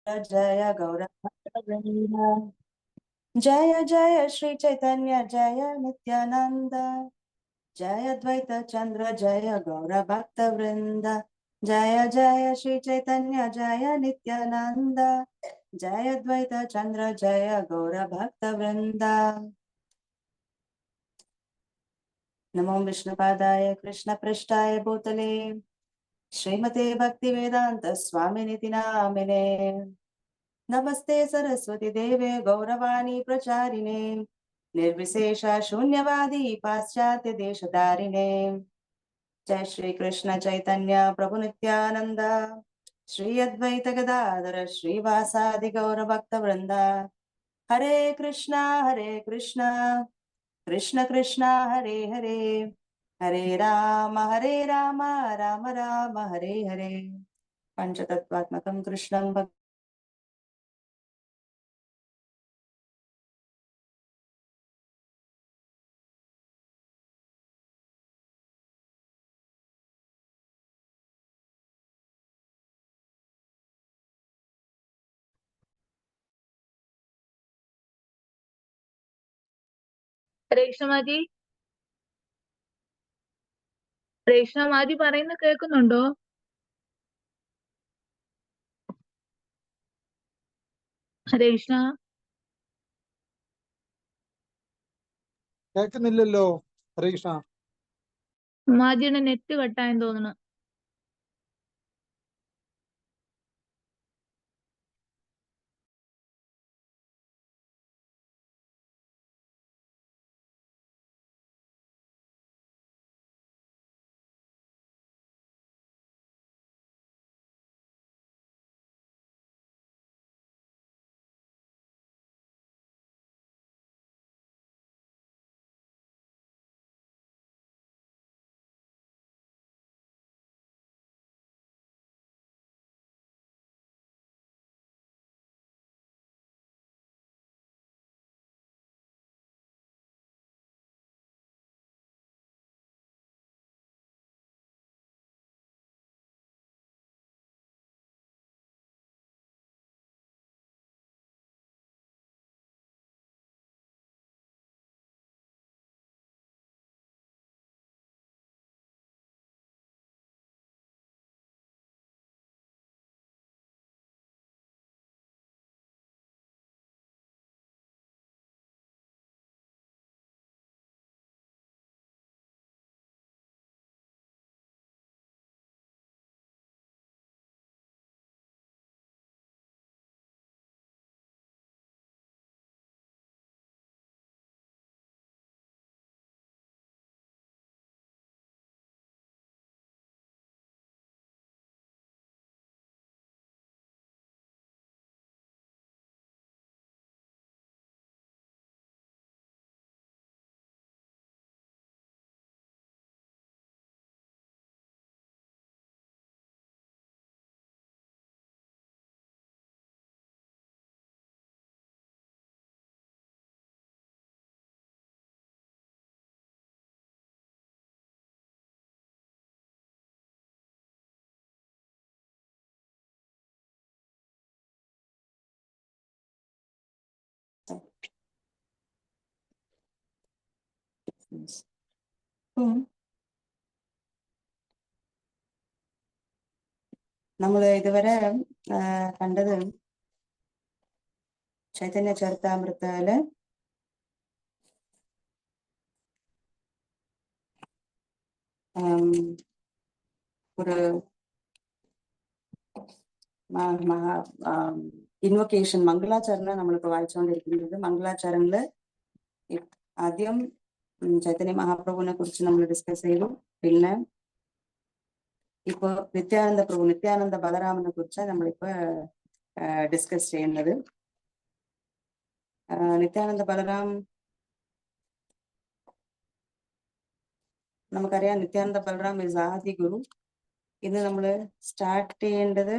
जय गौरभक्तवृन्द जय जय श्री चैतन्य जय नित्यानंद जय द्वैत चंद्र जय गौरभक्तवृन्द जय जय श्री चैतन्य जय नित्यानंद जय द्वैत चंद्र जय गौरभक्तवृन्द नमो विष्णुपादाय कृष्णपृष्ठाय भूतले श्रीमते भक्तिवेदांत स्वामिनिति नामिने नमस्ते सरस्वती देवे गौरवाणी प्रचारिणे निर्विशेष शून्यवादी पाश्चात्य देशधारिणे जय श्री कृष्ण चैतन्य प्रभु नित्यानंद श्री अद्वैत गदाधर श्रीवासादि गौर भक्त वृंद हरे कृष्णा कृष्ण कृष्णा हरे हरे हरे राम राम राम हरे हरे पंचतत्वात्मकं कृष्णं രേഷ്മാജി രേഷ്മാജി പറയുന്ന കേൾക്കുന്നുണ്ടോ? രേഷ്മ കേൾക്കുന്നില്ലല്ലോ ഹരേകൃഷ്ണ. മാജിയുടെ നെറ്റ് കട്ടായെന്ന് തോന്നുന്നു. നമ്മൾ ഇതുവരെ കണ്ടത് ചൈതന്യ ചരിതാമൃതയില് ഒരു ഇൻവൊക്കേഷൻ മംഗളാചരണം നമ്മളിപ്പോ വായിച്ചുകൊണ്ടിരിക്കുന്നത്. മംഗളാചരണത്തില് ആദ്യം ചൈതന്യ മഹാപ്രഭുവിനെ കുറിച്ച് നമ്മൾ ഡിസ്കസ് ചെയ്തു. പിന്നെ ഇപ്പൊ നിത്യാനന്ദ ബലരാമനെ കുറിച്ച് നമ്മളിപ്പോ ഡിസ്കസ് ചെയ്യുന്നത്. നിത്യാനന്ദ ബലറാം നമുക്കറിയാം. നിത്യാനന്ദ ബലറാം ഇസ് ആദി ഗുരു. ഇന്ന് നമ്മള് സ്റ്റാർട്ട് ചെയ്യേണ്ടത്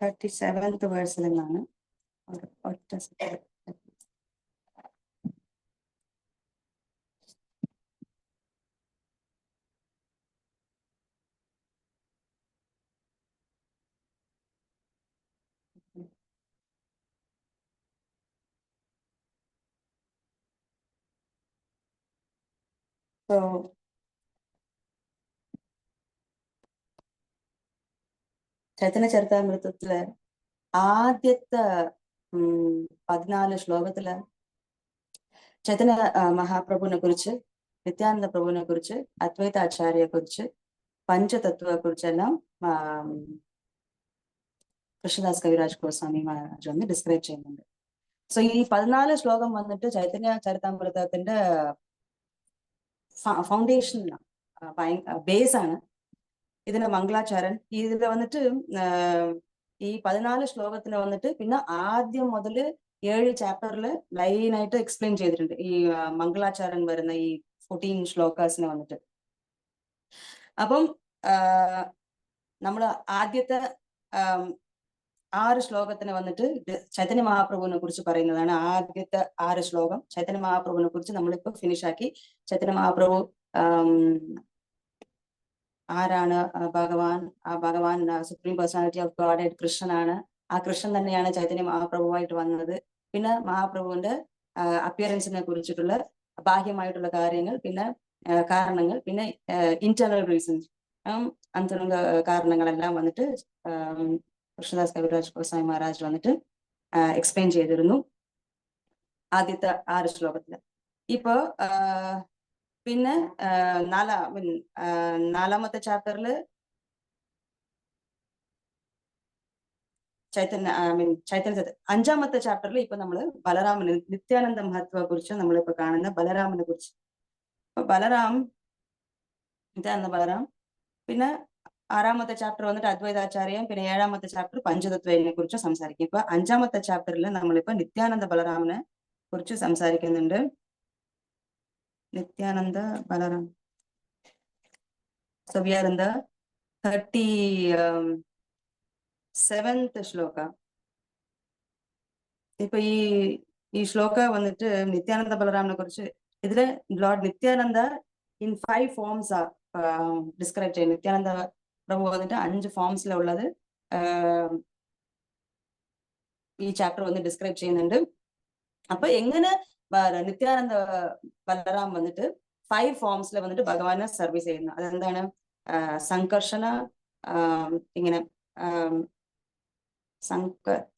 37th വേഴ്സിൽ നിന്നാണ്. So ചൈതന്യ ചരിതാമൃതത്തില് ആദ്യത്തെ 14 ശ്ലോകത്തില് ചൈതന്യ മഹാപ്രഭുവിനെ കുറിച്ച്, നിത്യാനന്ദ പ്രഭുവിനെ കുറിച്ച്, അദ്വൈത ആചാര്യയെ കുറിച്ച്, പഞ്ചതത്വത്തെ കുറിച്ചെല്ലാം കൃഷ്ണദാസ് കവിരാജ് ഗോസ്വാമി മഹാരാജ് വന്ന് ഡിസ്ക്രൈബ് ചെയ്യുന്നുണ്ട്. സോ ഈ 14 ശ്ലോകം വന്നിട്ട് ചൈതന്യ ചരിതാമൃതത്തിന്റെ ഫൗണ്ടേഷൻ ബേസ് ആണ്. ഇതിന്റെ മംഗളാചാരൻ ഇതില് വന്നിട്ട് ഈ 14 ശ്ലോകത്തിന് വന്നിട്ട് പിന്നെ ആദ്യം മുതൽ 7 ചാപ്റ്ററിൽ ലൈനായിട്ട് എക്സ്പ്ലെയിൻ ചെയ്തിട്ടുണ്ട് ഈ മംഗളാചാരൻ വരുന്ന ഈ 14 ശ്ലോകാസിനെ വന്നിട്ട്. അപ്പം നമ്മള് ആദ്യത്തെ 6 ശ്ലോകത്തിന് വന്നിട്ട് ചൈതന്യ മഹാപ്രഭുവിനെ കുറിച്ച് പറയുന്നതാണ്. ആദ്യത്തെ 6 ശ്ലോകം ചൈതന്യ മഹാപ്രഭുവിനെ കുറിച്ച് നമ്മളിപ്പോ ഫിനിഷ് ആക്കി. ചൈതന്യ മഹാപ്രഭു ആരാണ്? ഭഗവാൻ. ആ ഭഗവാൻ സുപ്രീം പേഴ്സണാലിറ്റി ഓഫ് ഗോഡ് കൃഷ്ണനാണ്. ആ കൃഷ്ണൻ തന്നെയാണ് ചൈതന്യ മഹാപ്രഭുവായിട്ട് വന്നത്. പിന്നെ മഹാപ്രഭുവിന്റെ അപ്പിയറൻസിനെ കുറിച്ചിട്ടുള്ള ബാഹ്യമായിട്ടുള്ള കാര്യങ്ങൾ, പിന്നെ കാരണങ്ങൾ, പിന്നെ ഇന്റേണൽ റീസൺസ്, അന്തരംഗ കാരണങ്ങളെല്ലാം വന്നിട്ട് കൃഷ്ണദാസ് കവിരാജ് ഗോസ്വാമി മഹാരാജ് വന്നിട്ട് എക്സ്പ്ലെയിൻ ചെയ്തിരുന്നു ആദ്യത്തെ 6 ശ്ലോകത്തില്. ഇപ്പൊ പിന്നെ നാലാമത്തെ ചാപ്റ്ററില് ചൈതന്യ 5ാമത്തെ ചാപ്റ്ററിൽ ഇപ്പൊ നമ്മള് ബലരാമന്, നിത്യാനന്ദ മഹത്വത്തെ കുറിച്ച് നമ്മളിപ്പോ കാണുന്ന ബലരാമനെ കുറിച്ച്. അപ്പൊ നിത്യാനന്ദ ബലറാം. പിന്നെ 6ാമത്തെ ചാപ്റ്റർ വന്നിട്ട് അദ്വൈതാചാര്യം. പിന്നെ 7ാമത്തെ ചാപ്റ്റർ പഞ്ചതത്വനെ കുറിച്ച് സംസാരിക്കും. ഇപ്പൊ 5ാമത്തെ ചാപ്റ്ററിൽ നമ്മളിപ്പോ നിത്യാനന്ദ ബലറാമിനെ കുറിച്ച് സംസാരിക്കുന്നുണ്ട്. Nityananda Balaram. So we are in the 37th ശ്ലോക. ഇപ്പൊ ഈ ശ്ലോക വന്നിട്ട് നിത്യാനന്ദ ബലറാമിനെ കുറിച്ച് ഇതില് lord Nityananda in 5 forms describe ചെയ്യുന്നു. നിത്യാനന്ദ പ്രഭു വന്നിട്ട് 5 ഫോംസിലുള്ളത് ഈ ചാപ്റ്റർ വന്ന് ഡിസ്ക്രൈബ് ചെയ്യുന്നുണ്ട്. അപ്പൊ എങ്ങനെ നിത്യാനന്ദ ബലറാം വന്നിട്ട് 5 ഫോംസിൽ വന്നിട്ട് ഭഗവാനെ സർവീസ് ചെയ്യുന്നു. അതെന്താണ്? സംകർഷണ, ഇങ്ങനെ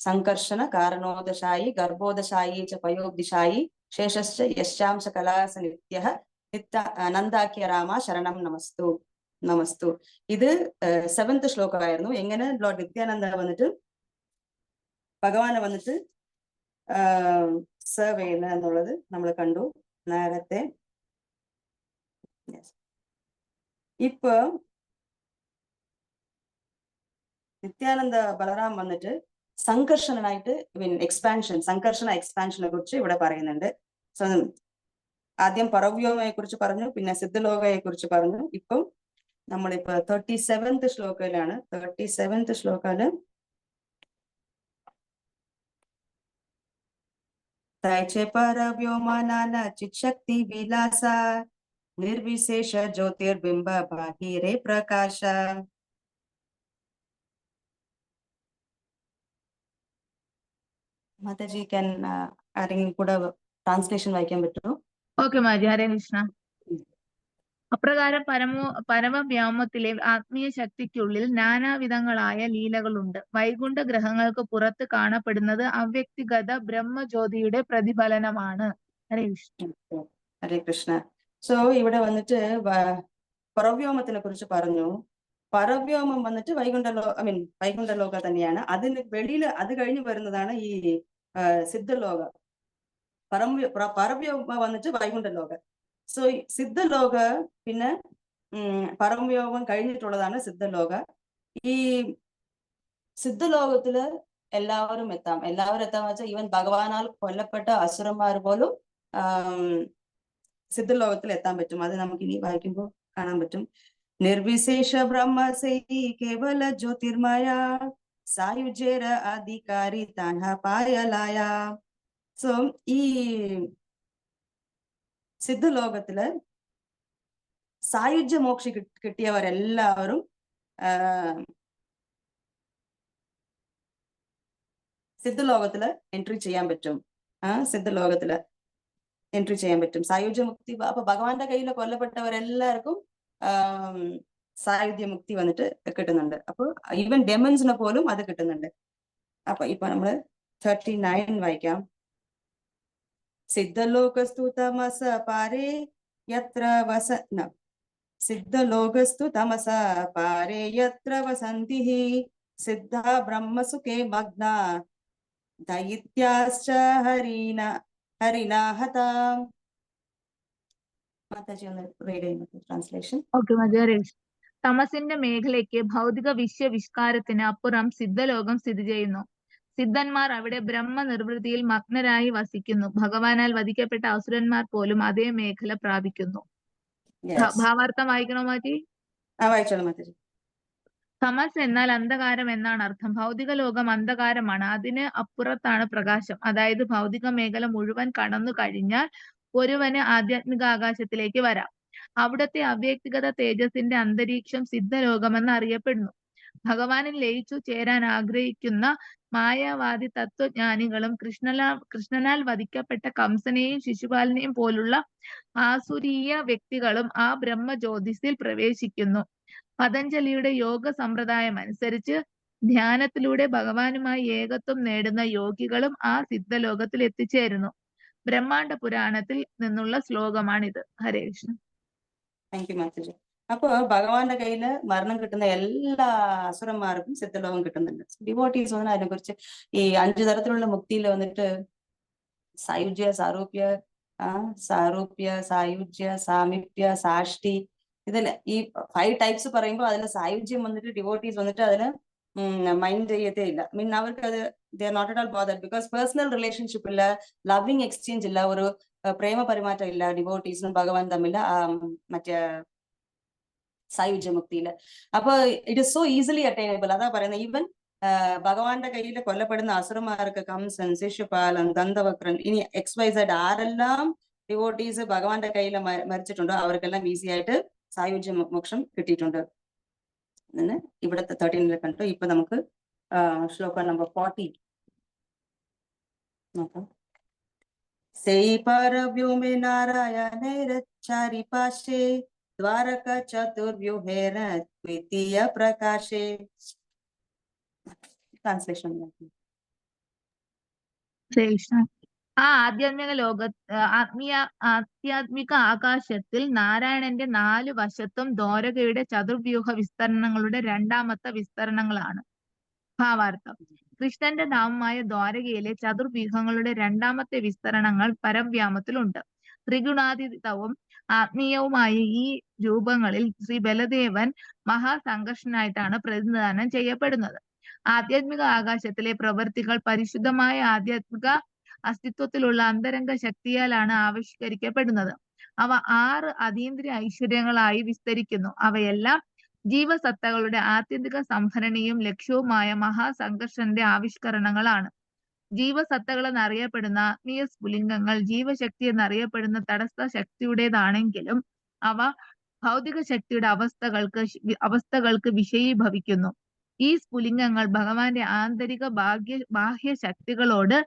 സംകർഷണ, കാരണോദശായി, ഗർഭോദശായി ച പയോബ്ദിശായി, ശേഷശ്ച യശാംശ കലാസ നിത്യ നന്ദാഖ്യ രാമ ശരണം നമസ്തു നമസ്തു. ഇത് 7th ശ്ലോകമായിരുന്നു. എങ്ങനെ ലോർഡ് നിത്യാനന്ദ വന്നിട്ട് ഭഗവാനെ വന്നിട്ട് സെർവ് ചെയ്യുന്ന എന്നുള്ളത് നമ്മൾ കണ്ടു നേരത്തെ. ഇപ്പൊ നിത്യാനന്ദ ബലറാം വന്നിട്ട് സംഘർഷനായിട്ട് സംഘർഷണ എക്സ്പാൻഷനെ കുറിച്ച് ഇവിടെ പറയുന്നുണ്ട്. സോ ആദ്യം പരവ്യോമയെ കുറിച്ച് പറഞ്ഞു, പിന്നെ സിദ്ധലോകയെ കുറിച്ച് പറഞ്ഞു. ഇപ്പം നമ്മളിപ്പോ 37th ശ്ലോകയിലാണ്. 37th ശ്ലോകയില് തൈചേ പരവ്യോമാനാന ചിച്ഛക്തി വിലാസ നിർവിശേഷ ജ്യോതിർബിംബ ബാഹിരേ പ്രകാശ. മാതാജി ക്യാൻ ആരെങ്കിലും കൂടെ ട്രാൻസ്ലേഷൻ വായിക്കാൻ പറ്റുമോ? ഓക്കെ മാജി. ഹരേ കൃഷ്ണ. അപ്രകാരം പരമവ്യോമത്തിലെ ആത്മീയ ശക്തിക്കുള്ളിൽ നാനാവിധങ്ങളായ ലീലകളുണ്ട്. വൈകുണ്ഠ ഗ്രഹങ്ങൾക്ക് പുറത്ത് കാണപ്പെടുന്നത് അവ്യക്തിഗത ബ്രഹ്മജ്യോതിയുടെ പ്രതിഫലനമാണ്. ഹരേ കൃഷ്ണ. ഹരേ കൃഷ്ണ. സോ ഇവിടെ വന്നിട്ട് പരവ്യോമത്തിനെ കുറിച്ച് പറഞ്ഞു. പരവ്യോമം വന്നിട്ട് വൈകുണ്ഠ ലോക തന്നെയാണ്. അതിന് വെളിയിൽ അത് കഴിഞ്ഞ് വരുന്നതാണ് ഈ സിദ്ധലോക. പരവ്യോമ വന്നിട്ട് വൈകുണ്ഠ ലോക. സോ സിദ്ധലോക പിന്നെ പരമയോഗം കഴിഞ്ഞിട്ടുള്ളതാണ് സിദ്ധലോക. ഈ സിദ്ധലോകത്തില് എല്ലാവരും എത്താം വെച്ചാൽ ഈവൻ ഭഗവാനാൽ കൊല്ലപ്പെട്ട അസുരന്മാർ പോലും സിദ്ധലോകത്തിൽ എത്താൻ പറ്റും. അത് നമുക്ക് ഇനി വായിക്കുമ്പോൾ കാണാൻ പറ്റും. നിർവിശേഷ ബ്രഹ്മസൈ കേവല ജ്യോതിർമയ സായുജ്യേര അധികാരി താൻഹ പായലായ. സോ ഈ സിദ്ധലോകത്തില് സായുജ്യ മോക്ഷ കിട്ടിയവരെല്ലാവരും സിദ്ധലോകത്തില് എൻട്രി ചെയ്യാൻ പറ്റും. സിദ്ധലോകത്തില് എൻട്രി ചെയ്യാൻ പറ്റും. സായുജ്യമുക്തി അപ്പൊ ഭഗവാന്റെ കയ്യിൽ കൊല്ലപ്പെട്ടവരെല്ലാവർക്കും സായുധ്യമുക്തി വന്നിട്ട് കിട്ടുന്നുണ്ട്. അപ്പൊ ഈവൻ ഡെമൻസിനെ പോലും അത് കിട്ടുന്നുണ്ട്. അപ്പൊ ഇപ്പൊ നമ്മള് 39 വായിക്കാം. സിദ്ധലോകസ്തു തമസ പാരേ യത്ര സിദ്ധലോകസ്തു തമസ പാരേ യത്ര വസന്തി സിദ്ധ ബ്രഹ്മസുഖേ മഗ്ന ദൈത്യാശ്ച ഹരിനാഹതാം. മാതാജി ഒന്ന് റീഡ് ചെയ്യുന്നത് ട്രാൻസ്ലേഷൻ. ഓക്കെ മജാരേഷ്. തമസിന്റെ മേഖലയ്ക്ക് ഭൗതിക വിശ്വവിഷ്കാരത്തിന് അപ്പുറം സിദ്ധലോകം സ്ഥിതി ചെയ്യുന്നു. സിദ്ധന്മാർ അവിടെ ബ്രഹ്മനിർവൃതിയിൽ മഗ്നരായി വസിക്കുന്നു. ഭഗവാനാൽ വധിക്കപ്പെട്ട അസുരന്മാർ പോലും അതേ മേഖല പ്രാപിക്കുന്നു. ഭാവാർത്ഥം വായിക്കണോ മാറ്റി? വായിച്ചോളൂ മാതാജി. തമസ് എന്നാൽ അന്ധകാരം എന്നാണ് അർത്ഥം. ഭൗതിക ലോകം അന്ധകാരമാണ്, അതിന് അപ്പുറത്താണ് പ്രകാശം. അതായത് ഭൗതിക മേഖല മുഴുവൻ കടന്നു കഴിഞ്ഞാൽ ഒരുവന് ആധ്യാത്മിക ആകാശത്തിലേക്ക് വരാം. അവിടുത്തെ അവ്യക്തിഗത തേജസ്സിന്റെ അന്തരീക്ഷം സിദ്ധലോകമെന്ന് അറിയപ്പെടുന്നു. ഭഗവാനിൽ ലയിച്ചു ചേരാൻ ആഗ്രഹിക്കുന്ന മായാവാദി തത്വജ്ഞാനികളും കൃഷ്ണനാൽ വധിക്കപ്പെട്ട കംസനെയും ശിശുപാലനെയും പോലുള്ള ആസുരീയ വ്യക്തികളും ആ ബ്രഹ്മജ്യോതിസിൽ പ്രവേശിക്കുന്നു. പതഞ്ജലിയുടെ യോഗ സമ്പ്രദായം അനുസരിച്ച് ധ്യാനത്തിലൂടെ ഭഗവാനുമായി ഏകത്വം നേടുന്ന യോഗികളും ആ സിദ്ധലോകത്തിൽ എത്തിച്ചേരുന്നു. ബ്രഹ്മാണ്ഡ പുരാണത്തിൽ നിന്നുള്ള ശ്ലോകമാണിത്. ഹരേ കൃഷ്ണ. താങ്ക് യു മാതാജി. അപ്പൊ ഭഗവാന്റെ കയ്യില് മരണം കിട്ടുന്ന എല്ലാ അസുരന്മാർക്കും സിദ്ധലോകം കിട്ടുന്നുണ്ട്. ഡിവോട്ടീസ് വന്ന് അതിനെ കുറിച്ച് ഈ 5 തരത്തിലുള്ള മുക്തിയിൽ വന്നിട്ട് സായുജ്യ, സാരൂപ്യ, സായുജ്യ, സാമീപ്യ, സാഷ്ടി, ഇതില് ഈ 5 ടൈപ്സ് പറയുമ്പോൾ അതിന് സായുജ്യം വന്നിട്ട് ഡിവോട്ടീസ് വന്നിട്ട് അതിന് മൈൻഡ് ചെയ്യത്തേ ഇല്ല. മീൻ അവർക്ക് അത് they are not at all bothered. Because personal relationship ഇല്ല, ലവിങ് എക്സ്ചേഞ്ച് ഇല്ല, ഒരു പ്രേമ പരിമാറ്റം ഇല്ല ഡിവോട്ടീസും ഭഗവാൻ തമ്മിൽ മറ്റേ സായുജ്യമുക്തിയില്. അപ്പൊ it is so easily attainable. അതാ പറയുന്നത്. ഈവൻ ഭഗവാന്റെ കയ്യിൽ കൊല്ലപ്പെടുന്ന അസുരന്മാർക്ക് കംസൻ, ശിശുപാലൻ, ദന്തവക്രൻ, ഇനി XYZ ആരെല്ലാം ഡിവോട്ടീസ് ഭഗവാന്റെ കയ്യിൽ മരിച്ചിട്ടുണ്ടോ അവർക്കെല്ലാം ഈസി ആയിട്ട് സായുജ്യ മോക്ഷം കിട്ടിയിട്ടുണ്ട് എന്ന് ഇവിടുത്തെ 13 കണ്ടു. ഇപ്പൊ നമുക്ക് ശ്ലോക നമ്പർ 40 നോക്കാം. സെയ് പരവ്യോമേ നാരായണേരച്ചാരി പാശേ ദ്വാരക ചതുർവ്യൂഹേന ദ്വിതീയ പ്രകാശേ. ട്രാൻസ്ലേഷൻ. ആ ആധ്യാത്മിക ആകാശത്തിൽ നാരായണന്റെ 4 വശത്തും ദ്വാരകയുടെ ചതുർവ്യൂഹ വിസ്തരണങ്ങളുടെ രണ്ടാമത്തെ വിസ്തരണങ്ങളാണ്. ഭാവാർത്ഥം. കൃഷ്ണന്റെ ധാമമായ ദ്വാരകയിലെ ചതുർവ്യൂഹങ്ങളുടെ രണ്ടാമത്തെ വിസ്തരണങ്ങൾ പരവ്യാമത്തിലുണ്ട്. ത്രിഗുണാതീതവും ആത്മീയവുമായ ഈ രൂപങ്ങളിൽ ശ്രീ ബലദേവൻ മഹാസംഘർഷനായിട്ടാണ് പ്രതിനിധാനം ചെയ്യപ്പെടുന്നത്. ആധ്യാത്മിക ആകാശത്തിലെ പ്രവൃത്തികൾ പരിശുദ്ധമായ ആധ്യാത്മിക അസ്തിത്വത്തിലുള്ള അന്തരംഗ ശക്തിയാലാണ് ആവിഷ്കരിക്കപ്പെടുന്നത്. അവ 6 അതീന്ദ്രിയ ഐശ്വര്യങ്ങളായി വിസ്തരിക്കുന്നു. അവയെല്ലാം ജീവസത്തകളുടെ ആത്യന്തിക സംഭരണിയും ലക്ഷ്യവുമായ മഹാസംഘർഷന്റെ ആവിഷ്കരണങ്ങളാണ്. ജീവസത്തകൾ എന്നറിയപ്പെടുന്ന ആത്മീയ സ്ഫുലിംഗങ്ങൾ ജീവശക്തി എന്നറിയപ്പെടുന്ന തടസ്ഥ ശക്തിയുടേതാണെങ്കിലും അവ ഭൗതിക ശക്തിയുടെ അവസ്ഥകൾക്ക് വിഷയീഭവിക്കുന്നു. ഈ സ്ഫുലിംഗങ്ങൾ ഭഗവാന്റെ ആന്തരിക ബാഹ്യ ശക്തികളോട്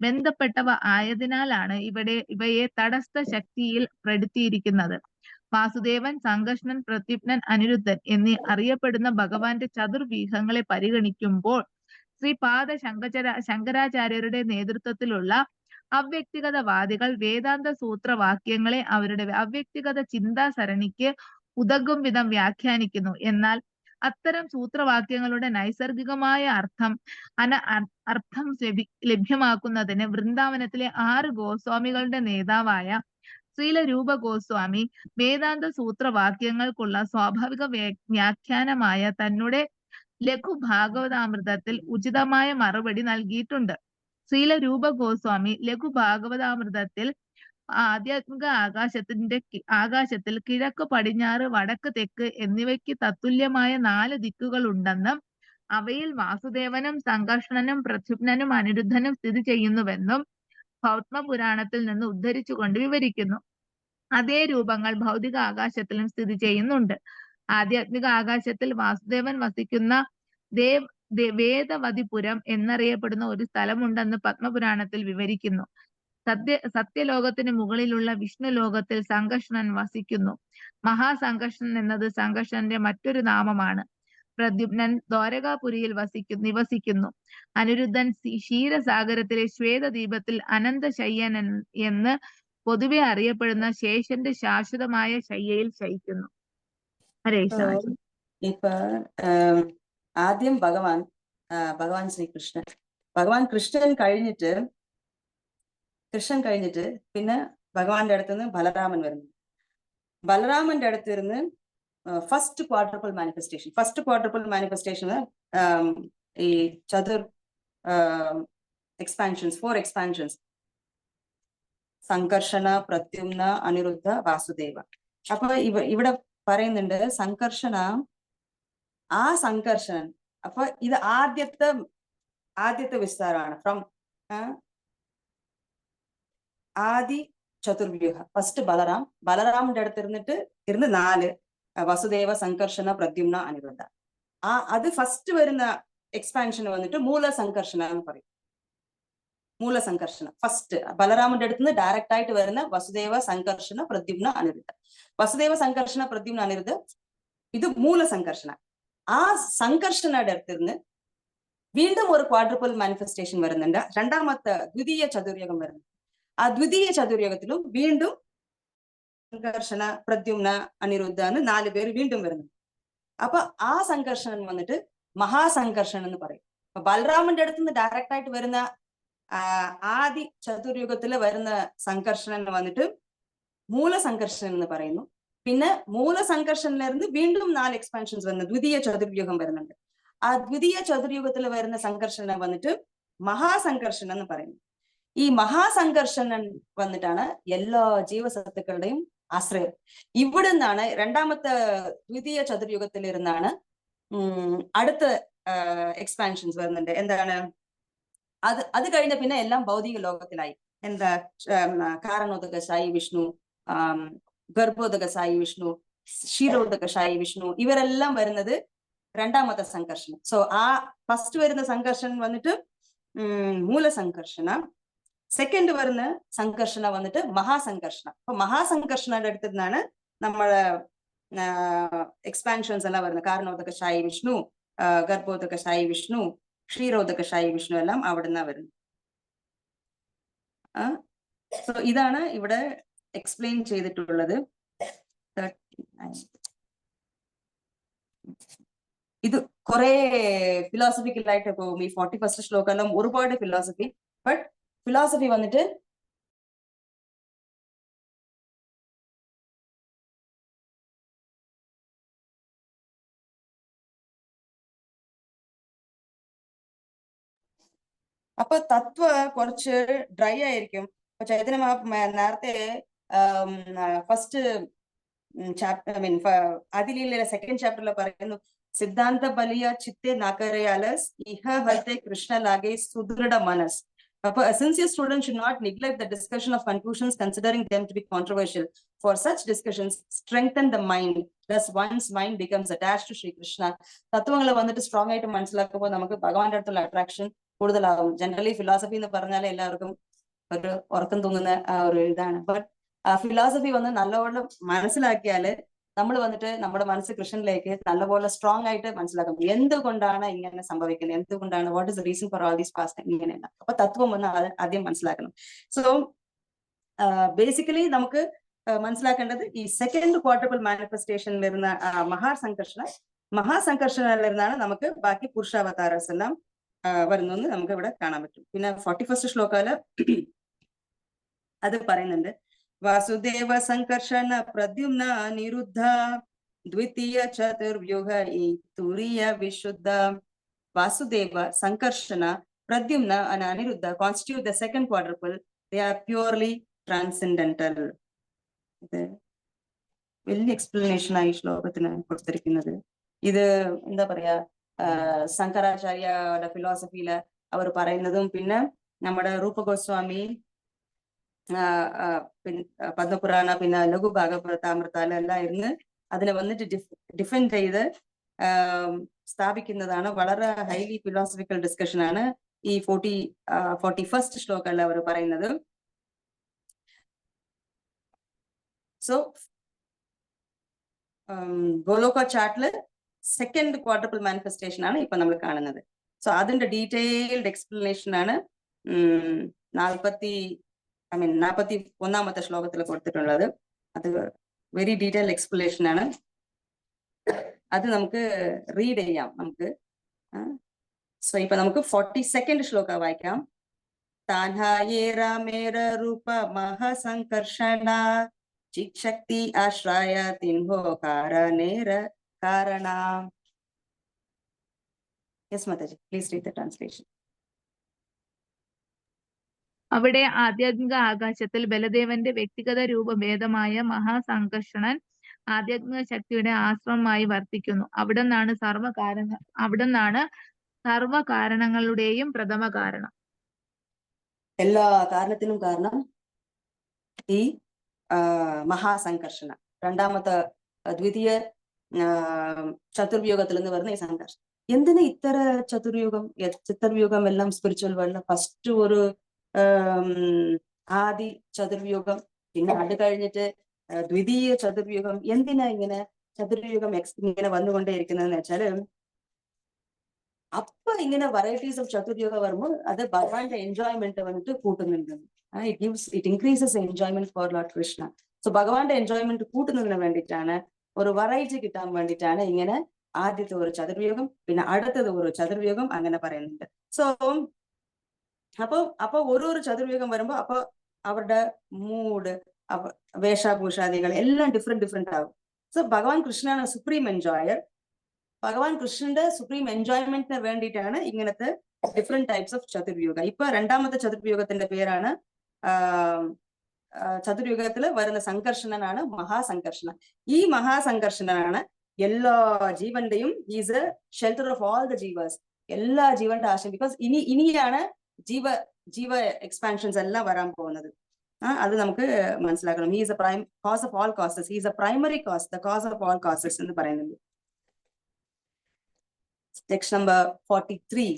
ബന്ധപ്പെട്ടവ ആയതിനാലാണ് ഇവയെ തടസ്ഥ ശക്തിയിൽ പെടുത്തിയിരിക്കുന്നത്. വാസുദേവൻ, സംകർഷണൻ, പ്രദ്യുമ്നൻ, അനിരുദ്ധൻ എന്നീ അറിയപ്പെടുന്ന ഭഗവാന്റെ ചതുർവ്യൂഹങ്ങളെ പരിഗണിക്കുമ്പോൾ ശ്രീപാദ ശങ്കരാചാര്യരുടെ നേതൃത്വത്തിലുള്ള അവ്യക്തിഗതവാദികൾ വേദാന്ത സൂത്രവാക്യങ്ങളെ അവരുടെ അവ്യക്തിഗത ചിന്താസരണിക്ക് ഉതകും വിധം വ്യാഖ്യാനിക്കുന്നു. എന്നാൽ അത്തരം സൂത്രവാക്യങ്ങളുടെ നൈസർഗികമായ അർത്ഥം ലഭ്യമാക്കുന്നതിന് വൃന്ദാവനത്തിലെ 6 ഗോസ്വാമികളുടെ നേതാവായ ശ്രീല രൂപ ഗോസ്വാമി വേദാന്ത സൂത്രവാക്യങ്ങൾക്കുള്ള സ്വാഭാവിക വ്യാഖ്യാനമായ തന്നുടെ ലഘു ഭാഗവതാമൃതത്തിൽ ഉചിതമായ മറുപടി നൽകിയിട്ടുണ്ട്. ശ്രീല രൂപ ഗോസ്വാമി ലഘു ഭാഗവതാമൃതത്തിൽ ആധ്യാത്മിക ആകാശത്തിൽ കിഴക്ക്, പടിഞ്ഞാറ്, വടക്ക്, തെക്ക് എന്നിവയ്ക്ക് തത്തുല്യമായ 4 ദിക്കുകൾ ഉണ്ടെന്നും അവയിൽ വാസുദേവനും സംകർഷണനും പ്രദ്യുമ്നനും അനിരുദ്ധനും സ്ഥിതി ചെയ്യുന്നുവെന്നും പത്മപുരാണത്തിൽ നിന്ന് ഉദ്ധരിച്ചുകൊണ്ട് വിവരിക്കുന്നു. അതേ രൂപങ്ങൾ ഭൗതിക ആകാശത്തിലും സ്ഥിതി ചെയ്യുന്നുണ്ട്. ആധ്യാത്മിക ആകാശത്തിൽ വാസുദേവൻ വസിക്കുന്ന വേദവതിപുരം എന്നറിയപ്പെടുന്ന ഒരു സ്ഥലമുണ്ടെന്ന് പത്മപുരാണത്തിൽ വിവരിക്കുന്നു. സത്യലോകത്തിന് മുകളിലുള്ള വിഷ്ണു ലോകത്തിൽ സംഘർഷണൻ വസിക്കുന്നു. മഹാസംഘർഷണൻ എന്നത് സംഘർഷണന്റെ മറ്റൊരു നാമമാണ്. പ്രദ്യുമ്നൻ ദ്വാരകാപുരിയിൽ നിവസിക്കുന്നു. അനിരുദ്ധൻ ക്ഷീരസാഗരത്തിലെ ശ്വേതദ്വീപത്തിൽ അനന്തശയ്യൻ എന്ന് പൊതുവെ അറിയപ്പെടുന്ന ശേഷന്റെ ശാശ്വതമായ ശയ്യയിൽ ശയിക്കുന്നു. ഹരേ കൃഷ്ണ. ഇപ്പൊ ആദ്യം ഭഗവാൻ ശ്രീകൃഷ്ണൻ, ഭഗവാൻ കൃഷ്ണൻ കഴിഞ്ഞിട്ട് പിന്നെ ഭഗവാന്റെ അടുത്തുനിന്ന് ബലരാമൻ വരുന്നു. ബലരാമന്റെ അടുത്തിരുന്ന് ഫസ്റ്റ് ക്വാഡ്രപ്പിൾ മാനിഫെസ്റ്റേഷന് ഈ ഫോർ എക്സ്പാൻഷൻസ് സംഘർഷണ, പ്രദ്യുമ്ന, അനിരുദ്ധ, വാസുദേവ. അപ്പൊ ഇവിടെ പറയുന്നുണ്ട് സംഘർഷണ, ആ സംഘർഷണൻ. അപ്പൊ ഇത് ആദ്യത്തെ വിസ്താരമാണ്. From Adi ചതുർവ്യൂഹ. ഫസ്റ്റ് ബലറാമിന്റെ അടുത്ത് ഇരുന്ന് 4 വസുദേവ, സംഘർഷണ, പ്രദ്യുമ്ന, അനിരുദ്ധ. അത് ഫസ്റ്റ് വരുന്ന എക്സ്പാൻഷൻ വന്നിട്ട് മൂലസംഘർഷണ എന്ന് പറയും. മൂലസംഘർഷണ ഫസ്റ്റ് ബലറാമിന്റെ അടുത്ത് നിന്ന് ഡയറക്റ്റ് ആയിട്ട് വരുന്ന വസുദേവ, സംഘർഷണ, പ്രദ്യുമ്ന, അനിരുദ്ധ. വസുദേവ, സംഘർഷണ, പ്രദ്യുമ്ന, അനിരുദ്ധ ഇത് മൂലസംഘർഷണ. ആ സംഘർഷണയുടെ അടുത്തിരുന്ന് വീണ്ടും ഒരു ക്വാഡ്രപ്പിൾ മാനിഫെസ്റ്റേഷൻ വരുന്നുണ്ട്. രണ്ടാമത്തെ ദ്വിതീയ ചതുർയുഗം വരുന്നുണ്ട്. ആ ദ്വിതീയ ചതുർയുഗത്തിലും വീണ്ടും സംഘർഷണ, പ്രദ്യുമ്ന, അനിരുദ്ധ എന്ന് 4 പേര് വീണ്ടും വരുന്നു. അപ്പൊ ആ സംഘർഷണൻ വന്നിട്ട് മഹാസംഘർഷണൻ എന്ന് പറയും. അപ്പൊ ബലറാമന്റെ അടുത്ത് നിന്ന് ഡയറക്റ്റ് ആയിട്ട് വരുന്ന ആദി ചതുർയുഗത്തില് വരുന്ന സംഘർഷണൻ വന്നിട്ട് മൂലസംഘർഷണൻ എന്ന് പറയുന്നു. പിന്നെ മൂലസംഘർഷനിലിருந்து വീണ്ടും 4 എക്സ്പാൻഷൻസ് വരുന്ന ദ്വിതീയ ചതുർയുഗം വരുന്നുണ്ട്. ആ ദ്വിതീയ ചതുർയുഗത്തിൽ വരുന്ന സംഘർഷണൻ വന്നിട്ട് മഹാസംഘർഷണൻ എന്ന് പറയുന്നു. ഈ മഹാസംഘർഷണൻ വന്നിട്ടാണ് എല്ലാ ജീവസത്തുക്കളുടെയും ആശ്രയം. ഇവിടെ നിന്നാണ് രണ്ടാമത്തെ ദ്വിതീയ ചതുർയുഗത്തിലിരുന്നാണ് അടുത്ത എക്സ്പാൻഷൻസ് വരുന്നുണ്ട്. എന്താണ് അത് കഴിഞ്ഞ പിന്നെ എല്ലാം ഭൗതിക ലോകത്തിലായി. എന്താ കാരണോദക സായി വിഷ്ണു, ഗർഭോദക സായി വിഷ്ണു, ക്ഷീരോദക സായി വിഷ്ണു, ഇവരെല്ലാം വരുന്നത് രണ്ടാമത്തെ സംഘർഷണം. സോ ആ ഫസ്റ്റ് വരുന്ന സംഘർഷണം വന്നിട്ട് മൂലസംഘർഷണ. സെക്കൻഡ് വരുന്ന സംഘർഷണ വന്നിട്ട് മഹാസംഘർഷണ. അപ്പൊ മഹാസംഘർഷണയുടെ അടുത്ത് നിന്നാണ് നമ്മളെ എക്സ്പാൻഷൻസ് എല്ലാം വരുന്നത്. കാരണോദക സായി വിഷ്ണു, ഗർഭോദക സായി വിഷ്ണു, ക്ഷീരോദക സായി വിഷ്ണു എല്ലാം അവിടെ നിന്നാ വരുന്നത്. സോ ഇതാണ് ഇവിടെ എക്സ്പ്ലെയിൻ ചെയ്തിട്ടുള്ളത്. ഇത് കുറെ ഫിലോസഫിക്കൽ ആയിട്ട് പോകും. ഈ 41st ശ്ലോകം ഒരുപാട് ഫിലോസഫി. ബട്ട് ഫിലോസഫി വന്നിട്ട് അപ്പൊ തത്വ കുറച്ച് ഡ്രൈ ആയിരിക്കും. ഇപ്പൊ ചൈതന്യ നേരത്തെ ഫസ്റ്റ് ചാപ്റ്റർ അതിലീലയുടെ സെക്കൻഡ് ചാപ്റ്ററിൽ പറയുന്നു, സിദ്ധാന്ത ബലിയ ചിത്തെ നകരയാലസ് ഇഹ ഹത്തെ കൃഷ്ണ ലാഗെ സുദൃഢ മനസ്. അപ്പൊ a sincere student should not neglect the discussion of conclusions, considering them to be controversial. For such discussions strengthen the mind, thus one's mind becomes attached to Sri Krishna. തത്വങ്ങളെ വന്നിട്ട് strong ആയിട്ട് മനസ്സിലാക്കുമ്പോൾ നമുക്ക് ഭഗവാന്റെ അടുത്തുള്ള അട്രാക്ഷൻ കൂടുതലാകും. ജനറലി ഫിലോസഫി എന്ന് പറഞ്ഞാൽ എല്ലാവർക്കും ഒരു ഉറക്കം തൂങ്ങുന്ന ഒരു ഇതാണ്. ബട്ട് ഫിലോസഫി വന്ന് നല്ലവണ്ണം മനസ്സിലാക്കിയാല് നമ്മൾ വന്നിട്ട് നമ്മുടെ മനസ്സ് കൃഷ്ണനിലേക്ക് നല്ലപോലെ സ്ട്രോങ് ആയിട്ട് മനസ്സിലാക്കും. എന്തുകൊണ്ടാണ് ഇങ്ങനെ സംഭവിക്കുന്നത്, എന്തുകൊണ്ടാണ്, what is the reason for all these past, ഇങ്ങനെയല്ല. അപ്പൊ തത്വം ഒന്ന് ആദ്യം മനസ്സിലാക്കണം. സോ ബേസിക്കലി നമുക്ക് മനസ്സിലാക്കേണ്ടത് ഈ സെക്കൻഡ് ക്വാഡ്രപ്പിൾ മാനിഫെസ്റ്റേഷനിലിരുന്ന മഹാസംഘർഷനിലിരുന്നാണ് നമുക്ക് ബാക്കി പുരുഷാവതാരസ് എല്ലാം വരുന്നെന്ന് നമുക്ക് ഇവിടെ കാണാൻ പറ്റും. പിന്നെ 41st ശ്ലോകാല് അത് പറയുന്നുണ്ട്, വാസുദേവ സംഘർഷണ പ്രദ്യുമ്ന അനിരുദ്ധ ദ്വിതീയ ചതുർവ്യൂഹ തുരീയ വിശുദ്ധ. വാസുദേവ, Sankarshana, Pradyumna and Aniruddha constitute the second quadruple. They are purely transcendental. ഇത് വലിയ എക്സ്പ്ലനേഷൻ ആയി ശ്ലോകത്തിന് കൊടുത്തിരിക്കുന്നത്. ഇത് എന്താ പറയാ, ശങ്കരാചാര്യയുടെ ഫിലോസഫിയില് അവർ പറയുന്നതും പിന്നെ നമ്മുടെ രൂപഗോസ്വാമി പത്മപുരാണ പിന്നെ ലഘു ഭാഗവതാമൃതാലെല്ലാം ഇരുന്ന് അതിനെ വന്നിട്ട് ഡിഫെൻഡ് ചെയ്ത് സ്ഥാപിക്കുന്നതാണ്. വളരെ ഹൈലി ഫിലോസഫിക്കൽ ഡിസ്കഷൻ ആണ് ഈ 41st ശ്ലോകല്ല അവർ പറയുന്നത്. സോ ഗോലോക ചാർട്ടില് സെക്കൻഡ് ക്വാഡ്രപ്പിൾ മാനിഫെസ്റ്റേഷൻ ആണ് ഇപ്പൊ നമ്മൾ കാണുന്നത്. സോ അതിന്റെ ഡീറ്റെയിൽഡ് എക്സ്പ്ലനേഷൻ ആണ് 41 ശ്ലോകത്തിൽ കൊടുത്തിട്ടുള്ളത്. അത് വെരി ഡീറ്റെയിൽഡ് എക്സ്പ്ലനേഷൻ ആണ്. അത് നമുക്ക് റീഡ് ചെയ്യാം. നമുക്ക് സോ ഇപ്പൊ നമുക്ക് 42nd ശ്ലോക വായിക്കാം. താൻഹായേര മേര രൂപ മഹാസംകർഷണ ചിക്ഷക്തി ആശ്രയ തിൻഹോ കാരണേര കാരണ. Yes Mataji, please read the translation. അവിടെ ആധ്യാത്മിക ആകാശത്തിൽ ബലദേവന്റെ വ്യക്തിഗത രൂപഭേദമായ മഹാസംകർഷണൻ ആധ്യാത്മിക ശക്തിയുടെ ആശ്രമമായി വർത്തിക്കുന്നു. അവിടുന്നാണ് സർവകാരണങ്ങളുടെയും പ്രഥമ കാരണം. എല്ലാ കാരണത്തിനും കാരണം ഈ മഹാസംകർഷണ, രണ്ടാമത്തെ ദ്വിതീയ ചതുർയുഗത്തിൽ നിന്ന് വരുന്ന ഈ സംഘർഷം. എന്തിനാ ഇത്ര ചതുർയുഗം എല്ലാം സ്പിരിച്വൽ വേൾഡ്. ഫസ്റ്റ് ഒരു ആദി ചതുർയുഗം, പിന്നെ അത് കഴിഞ്ഞിട്ട് ദ്വിതീയ ചതുർയുഗം. എന്തിനാ ഇങ്ങനെ ചതുർയുഗം ഇങ്ങനെ വന്നുകൊണ്ടേയിരിക്കുന്നതെന്ന് വെച്ചാല്, അപ്പൊ ഇങ്ങനെ വെറൈറ്റീസ് ഓഫ് ചതുർയുഗം വരുമ്പോൾ അത് ഭഗവാന്റെ എൻജോയ്മെന്റ് വന്നിട്ട് കൂട്ടുന്നുണ്ട്. It increases enjoyment for lord Krishna. So ഭഗവാന്റെ എൻജോയ്മെന്റ് കൂട്ടുന്നതിന് വേണ്ടിയിട്ടാണ്, ഒരു വെറൈറ്റി കിട്ടാൻ വേണ്ടിയിട്ടാണ് ഇങ്ങനെ ആദ്യത്തെ ഒരു ചതുർയുഗം, പിന്നെ അടുത്തത് ഒരു ചതുർയുഗം അങ്ങനെ പറയുന്നുണ്ട്. സോ അപ്പൊ ഓരോ ചതുർയുഗം വരുമ്പോ അപ്പൊ അവരുടെ മൂഡ്, വേഷഭൂഷാദികൾ എല്ലാം ഡിഫറെന്റ് ആവും. സോ ഭഗവാൻ കൃഷ്ണനാണ് സുപ്രീം എൻജോയർ. ഭഗവാൻ കൃഷ്ണന്റെ സുപ്രീം എൻജോയ്മെന്റിന് വേണ്ടിയിട്ടാണ് ഇങ്ങനത്തെ ഡിഫറെന്റ് ടൈപ്സ് ഓഫ് ചതുർയുഗ. ഇപ്പൊ രണ്ടാമത്തെ ചതുർയുഗത്തിന്റെ പേരാണ് ചതുർയുഗത്തിൽ വരുന്ന സംഘർഷണനാണ് മഹാസംഘർഷണൻ. ഈ മഹാസംഘർഷണനാണ് എല്ലാ ജീവന്റെയും, is a shelter of all the ജീവേഴ്സ്, എല്ലാ ജീവന്റെ ആശയം. ബിക്കോസ് ഇനിയാണ് ജീവ എക്സ്പാൻഷൻസ് എല്ലാം വരാൻ പോകുന്നത്. അത് നമുക്ക് മനസ്സിലാക്കണം. He is a cause of all causes, he is a primary cause, the cause of all causes എന്ന് പറയുന്നുണ്ട്. Text number 43.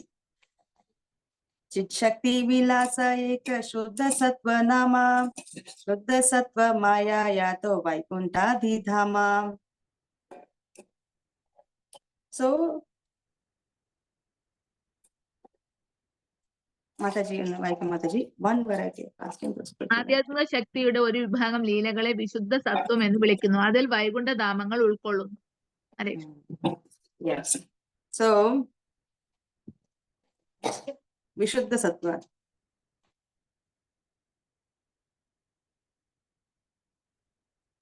ചിത്ശക്തി വിലാസ ഏക ശുദ്ധ സത്വ നാമ ശുദ്ധ സത്വ മായായാതോ വൈകുണ്ഠാധിധാമ. സോ മാതാജി എന്ന് വായിക്കും. മാതാജി, വൺ വെറൈറ്റി ആധ്യാത്മിക ശക്തിയുടെ ഒരു വിഭാഗം ലീലകളെ വിശുദ്ധ സത്വം എന്ന് വിളിക്കുന്നു. അതിൽ വൈകുണ്ഠധാമങ്ങൾ ഉൾക്കൊള്ളുന്നു. അതെ. സോ വിശുദ്ധ സത്വ,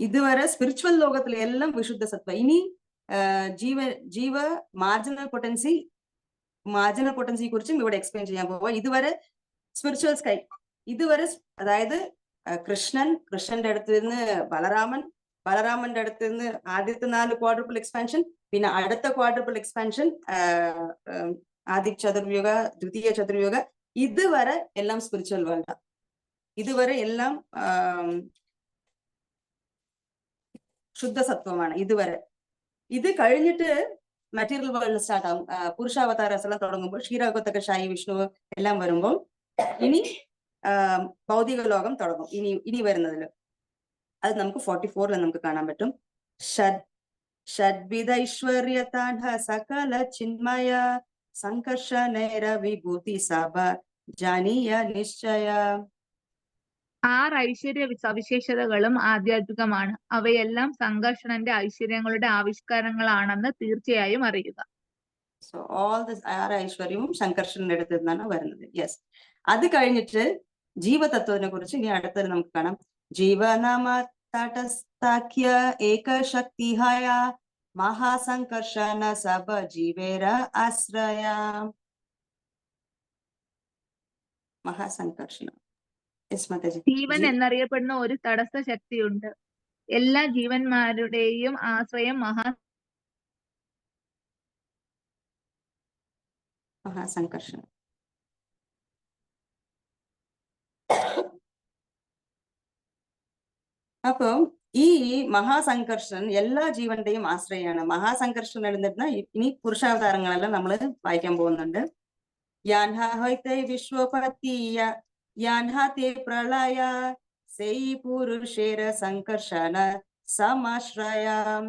ഇതുവരെ സ്പിരിച്വൽ ലോകത്തിലെ എല്ലാം വിശുദ്ധ സത്വ. ഇനി ജീവ മാർജിനൽ പൊട്ടൻസിയെ കുറിച്ചും ഇവിടെ എക്സ്പ്ലെയിൻ ചെയ്യാൻ പോവുക. ഇതുവരെ സ്പിരിച്വൽ സ്കൈ, ഇതുവരെ അതായത് കൃഷ്ണന്റെ അടുത്ത് നിന്ന് ബലരാമന്റെ അടുത്ത് നിന്ന് ആദ്യത്തെ 4 ക്വാഡ്രപ്പിൾ എക്സ്പാൻഷൻ, പിന്നെ അടുത്ത ക്വാഡ്രപ്പിൾ എക്സ്പാൻഷൻ ആദി ചതുർയുഗ, ദ്വിതീയ ചതുർയുഗ. ഇതുവരെ എല്ലാം സ്പിരിച്വൽ വേൾഡ്. ഇതുവരെ എല്ലാം ശുദ്ധസത്വമാണ് ഇതുവരെ. ഇത് കഴിഞ്ഞിട്ട് മെറ്റീരിയൽ വേൾഡ് സ്റ്റാർട്ട് ആവും. പുരുഷാവതാരസ് എല്ലാം തുടങ്ങുമ്പോൾ, ക്ഷീരകത്തൊക്കെ ഷായി വിഷ്ണു എല്ലാം വരുമ്പോൾ ഇനി ഭൗതിക ലോകം തുടങ്ങും. ഇനി വരുന്നതിൽ അത് നമുക്ക് 44 നമുക്ക് കാണാൻ പറ്റും. ഷഡ്വിധ ഐശ്വര്യതാണ്ഡ സകല ചിന്മയ സംഘർഷണേര വിഭൂതി സഭ ജാനീയ നിശ്ചയ. 6 ഐശ്വര്യ സവിശേഷതകളും ആധ്യാത്മികമാണ്. അവയെല്ലാം സംഘർഷണന്റെ ഐശ്വര്യങ്ങളുടെ ആവിഷ്കാരങ്ങളാണെന്ന് തീർച്ചയായും അറിയുക. സോ ഓൾ ദ 6 ഐശ്വര്യവും സംഘർഷണന്റെ അടുത്ത് നിന്നാണ് വരുന്നത്. യെസ്. അത് കഴിഞ്ഞിട്ട് ജീവതത്വത്തിനെ കുറിച്ച് ഇനി അടുത്തത് നമുക്ക് കാണാം. ജീവനാമ തടസ്ഥാഖ്യ ഏകശക്തിഹായ മഹാസംഘർഷണ സഭ ജീവേര ആശ്രയ. മഹാസംഘർഷണം. ജീവൻ എന്നറിയപ്പെടുന്ന ഒരു തടസ്സ ശക്തിയുണ്ട്. എല്ലാ ജീവന്മാരുടെയും ആശ്രയം മഹാസംഘർഷണം. അപ്പൊ ഈ മഹാസംഘർഷൻ എല്ലാ ജീവന്റെയും ആശ്രയമാണ്. മഹാസംഘർഷൻ എഴുന്നിരുന്ന ഇനി പുരുഷാവതാരങ്ങളെല്ലാം നമ്മൾ വായിക്കാൻ പോകുന്നുണ്ട്. യാൻഹ ഹൈതൈ വിശ്വപതിയ യാൻഹ തേ പ്രളയ സെയി പുരുഷേര സംകർഷണ സമാശ്രയാം.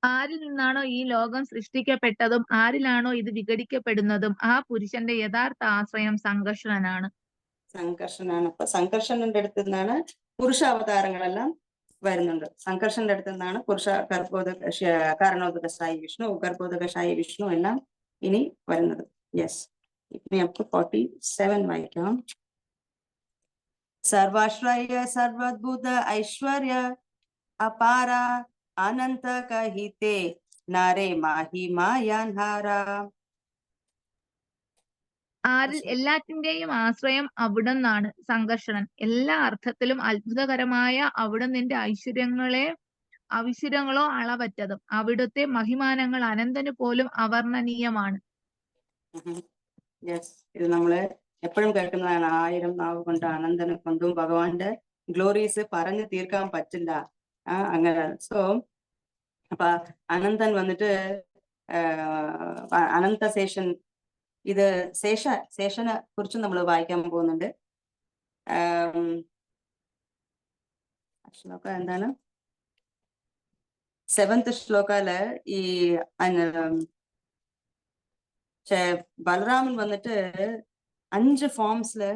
ആരിൽ നിന്നാണോ ഈ ലോകം സൃഷ്ടിക്കപ്പെട്ടതും ആരിലാണോ ഇത് വിഘടിക്കപ്പെടുന്നതും ആ പുരുഷന്റെ യഥാർത്ഥ ആശ്രയം സംഘർഷണനാണ്. സംഘർഷനാണ്. അപ്പൊ സംഘർഷണന്റെ അടുത്ത് നിന്നാണ് പുരുഷാവതാരങ്ങളെല്ലാം വരുന്നുണ്ട്. സംഘർഷന്റെ അടുത്ത് നിന്നാണ് കാരണോദകശായി വിഷ്ണു, ഗർഭോദകശായി വിഷ്ണു എല്ലാം ഇനി വരുന്നത്. യെസ്, ഇനി നമുക്ക് 47 വായിക്കാം. സർവാശ്രയ സർവദ്ഭുത ഐശ്വര്യ അപാര അനന്ത കഹിതേ നരേ മാഹി മായാൻഹാര. ആരിൽ എല്ലാറ്റിന്റെയും ആശ്രയം അവിടുന്നാണ് സംഘർഷണൻ. എല്ലാ അർത്ഥത്തിലും അത്ഭുതകരമായ അവിടുന്നിന്റെ ഐശ്വര്യങ്ങളോ അളവറ്റതും. അവിടുത്തെ മഹിമാനങ്ങൾ അനന്തന് പോലും അവർണ്ണനീയമാണ്. യെസ്, ഇത് നമ്മള് എപ്പോഴും കേൾക്കുന്നതാണ്. 1000 നാവ് കൊണ്ട് അനന്തനെ കൊണ്ടും ഭഗവാന്റെ ഗ്ലോറീസ് പറഞ്ഞു തീർക്കാൻ പറ്റില്ല. അങ്ങനെ. സോ അപ്പൊ അനന്തൻ വന്നിട്ട് അനന്തശേഷൻ, ഇത് ശേഷനെ കുറിച്ചും നമ്മൾ വായിക്കാൻ പോകുന്നുണ്ട്. ശ്ലോക എന്താണ്? 7th ശ്ലോകാല് ഈ ബലരാമൻ വന്നിട്ട് 5 ഫോംസില്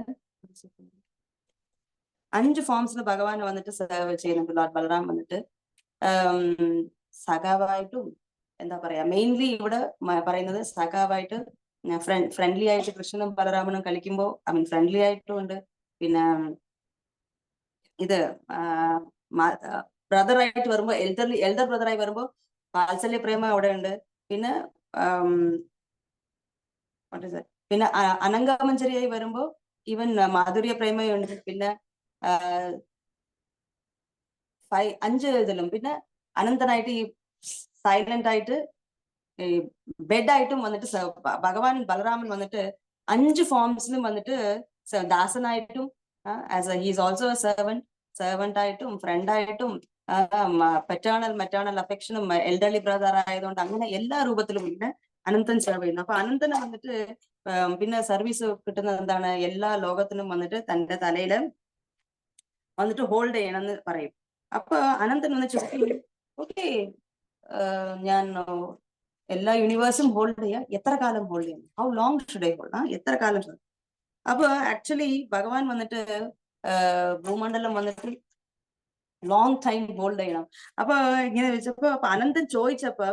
ഭഗവാൻ വന്നിട്ട് സേവ ചെയ്യുന്നുണ്ട്. ലോർഡ് ബലറാം വന്നിട്ട് സഖാവായിട്ടും, എന്താ പറയാ, മെയിൻലി ഇവിടെ പറയുന്നത് സഖാവായിട്ട്, ഫ്രണ്ട്ലി ആയിട്ട് കൃഷ്ണനും ബലരാമനും കളിക്കുമ്പോ ഫ്രണ്ട്ലി ആയിട്ടും ഉണ്ട്. പിന്നെ ഇത് ബ്രദറായിട്ട് വരുമ്പോ, എൽഡർ ബ്രദറായി വരുമ്പോ വാത്സല്യ പ്രേമ അവിടെ ഉണ്ട്. പിന്നെ അനങ്കമഞ്ചരിയായി വരുമ്പോ ഈവൻ മാധുര്യ പ്രേമയുണ്ട്. പിന്നെ 5 ഇതിലും പിന്നെ അനന്തനായിട്ട് ഈ സൈലന്റ് ആയിട്ട് ഈ ബെഡ് ആയിട്ടും വന്നിട്ട് ഭഗവാൻ ബലരാമൻ വന്നിട്ട് 5 ഫോംസിലും വന്നിട്ട് ദാസനായിട്ടും, ഹീസ് ഓൾസോ സെർവന്റ് ആയിട്ടും, ഫ്രണ്ട് ആയിട്ടും, മെറ്റേണൽ അഫെക്ഷനും, എൽഡർലി ബ്രദർ ആയതുകൊണ്ട് അങ്ങനെ എല്ലാ രൂപത്തിലും പിന്നെ അനന്തൻ സെർവ് ചെയ്യുന്നു. അപ്പൊ അനന്തനെ വന്നിട്ട് പിന്നെ സർവീസ് കിട്ടുന്നത് എന്താണ്? എല്ലാ ലോകത്തിനും വന്നിട്ട് തന്റെ തലയില് വന്നിട്ട് ഹോൾഡ് ചെയ്യണമെന്ന് പറയും. അപ്പൊ അനന്തൻ വന്ന് ചോദിക്കും, ഓക്കെ, ഞാൻ എല്ലാ യൂണിവേഴ്സും ഹോൾഡ് ചെയ്യാം, എത്ര കാലം ഹോൾഡ് ചെയ്യണം? How long should I hold? എത്ര കാലം? അപ്പൊ ആക്ച്വലി ഭഗവാൻ വന്നിട്ട് ഭൂമണ്ഡലം വന്നിട്ട് ലോങ് ടൈം ഹോൾഡ് ചെയ്യണം. അപ്പൊ ഇങ്ങനെ വെച്ചപ്പോ അനന്തൻ ചോദിച്ചപ്പോ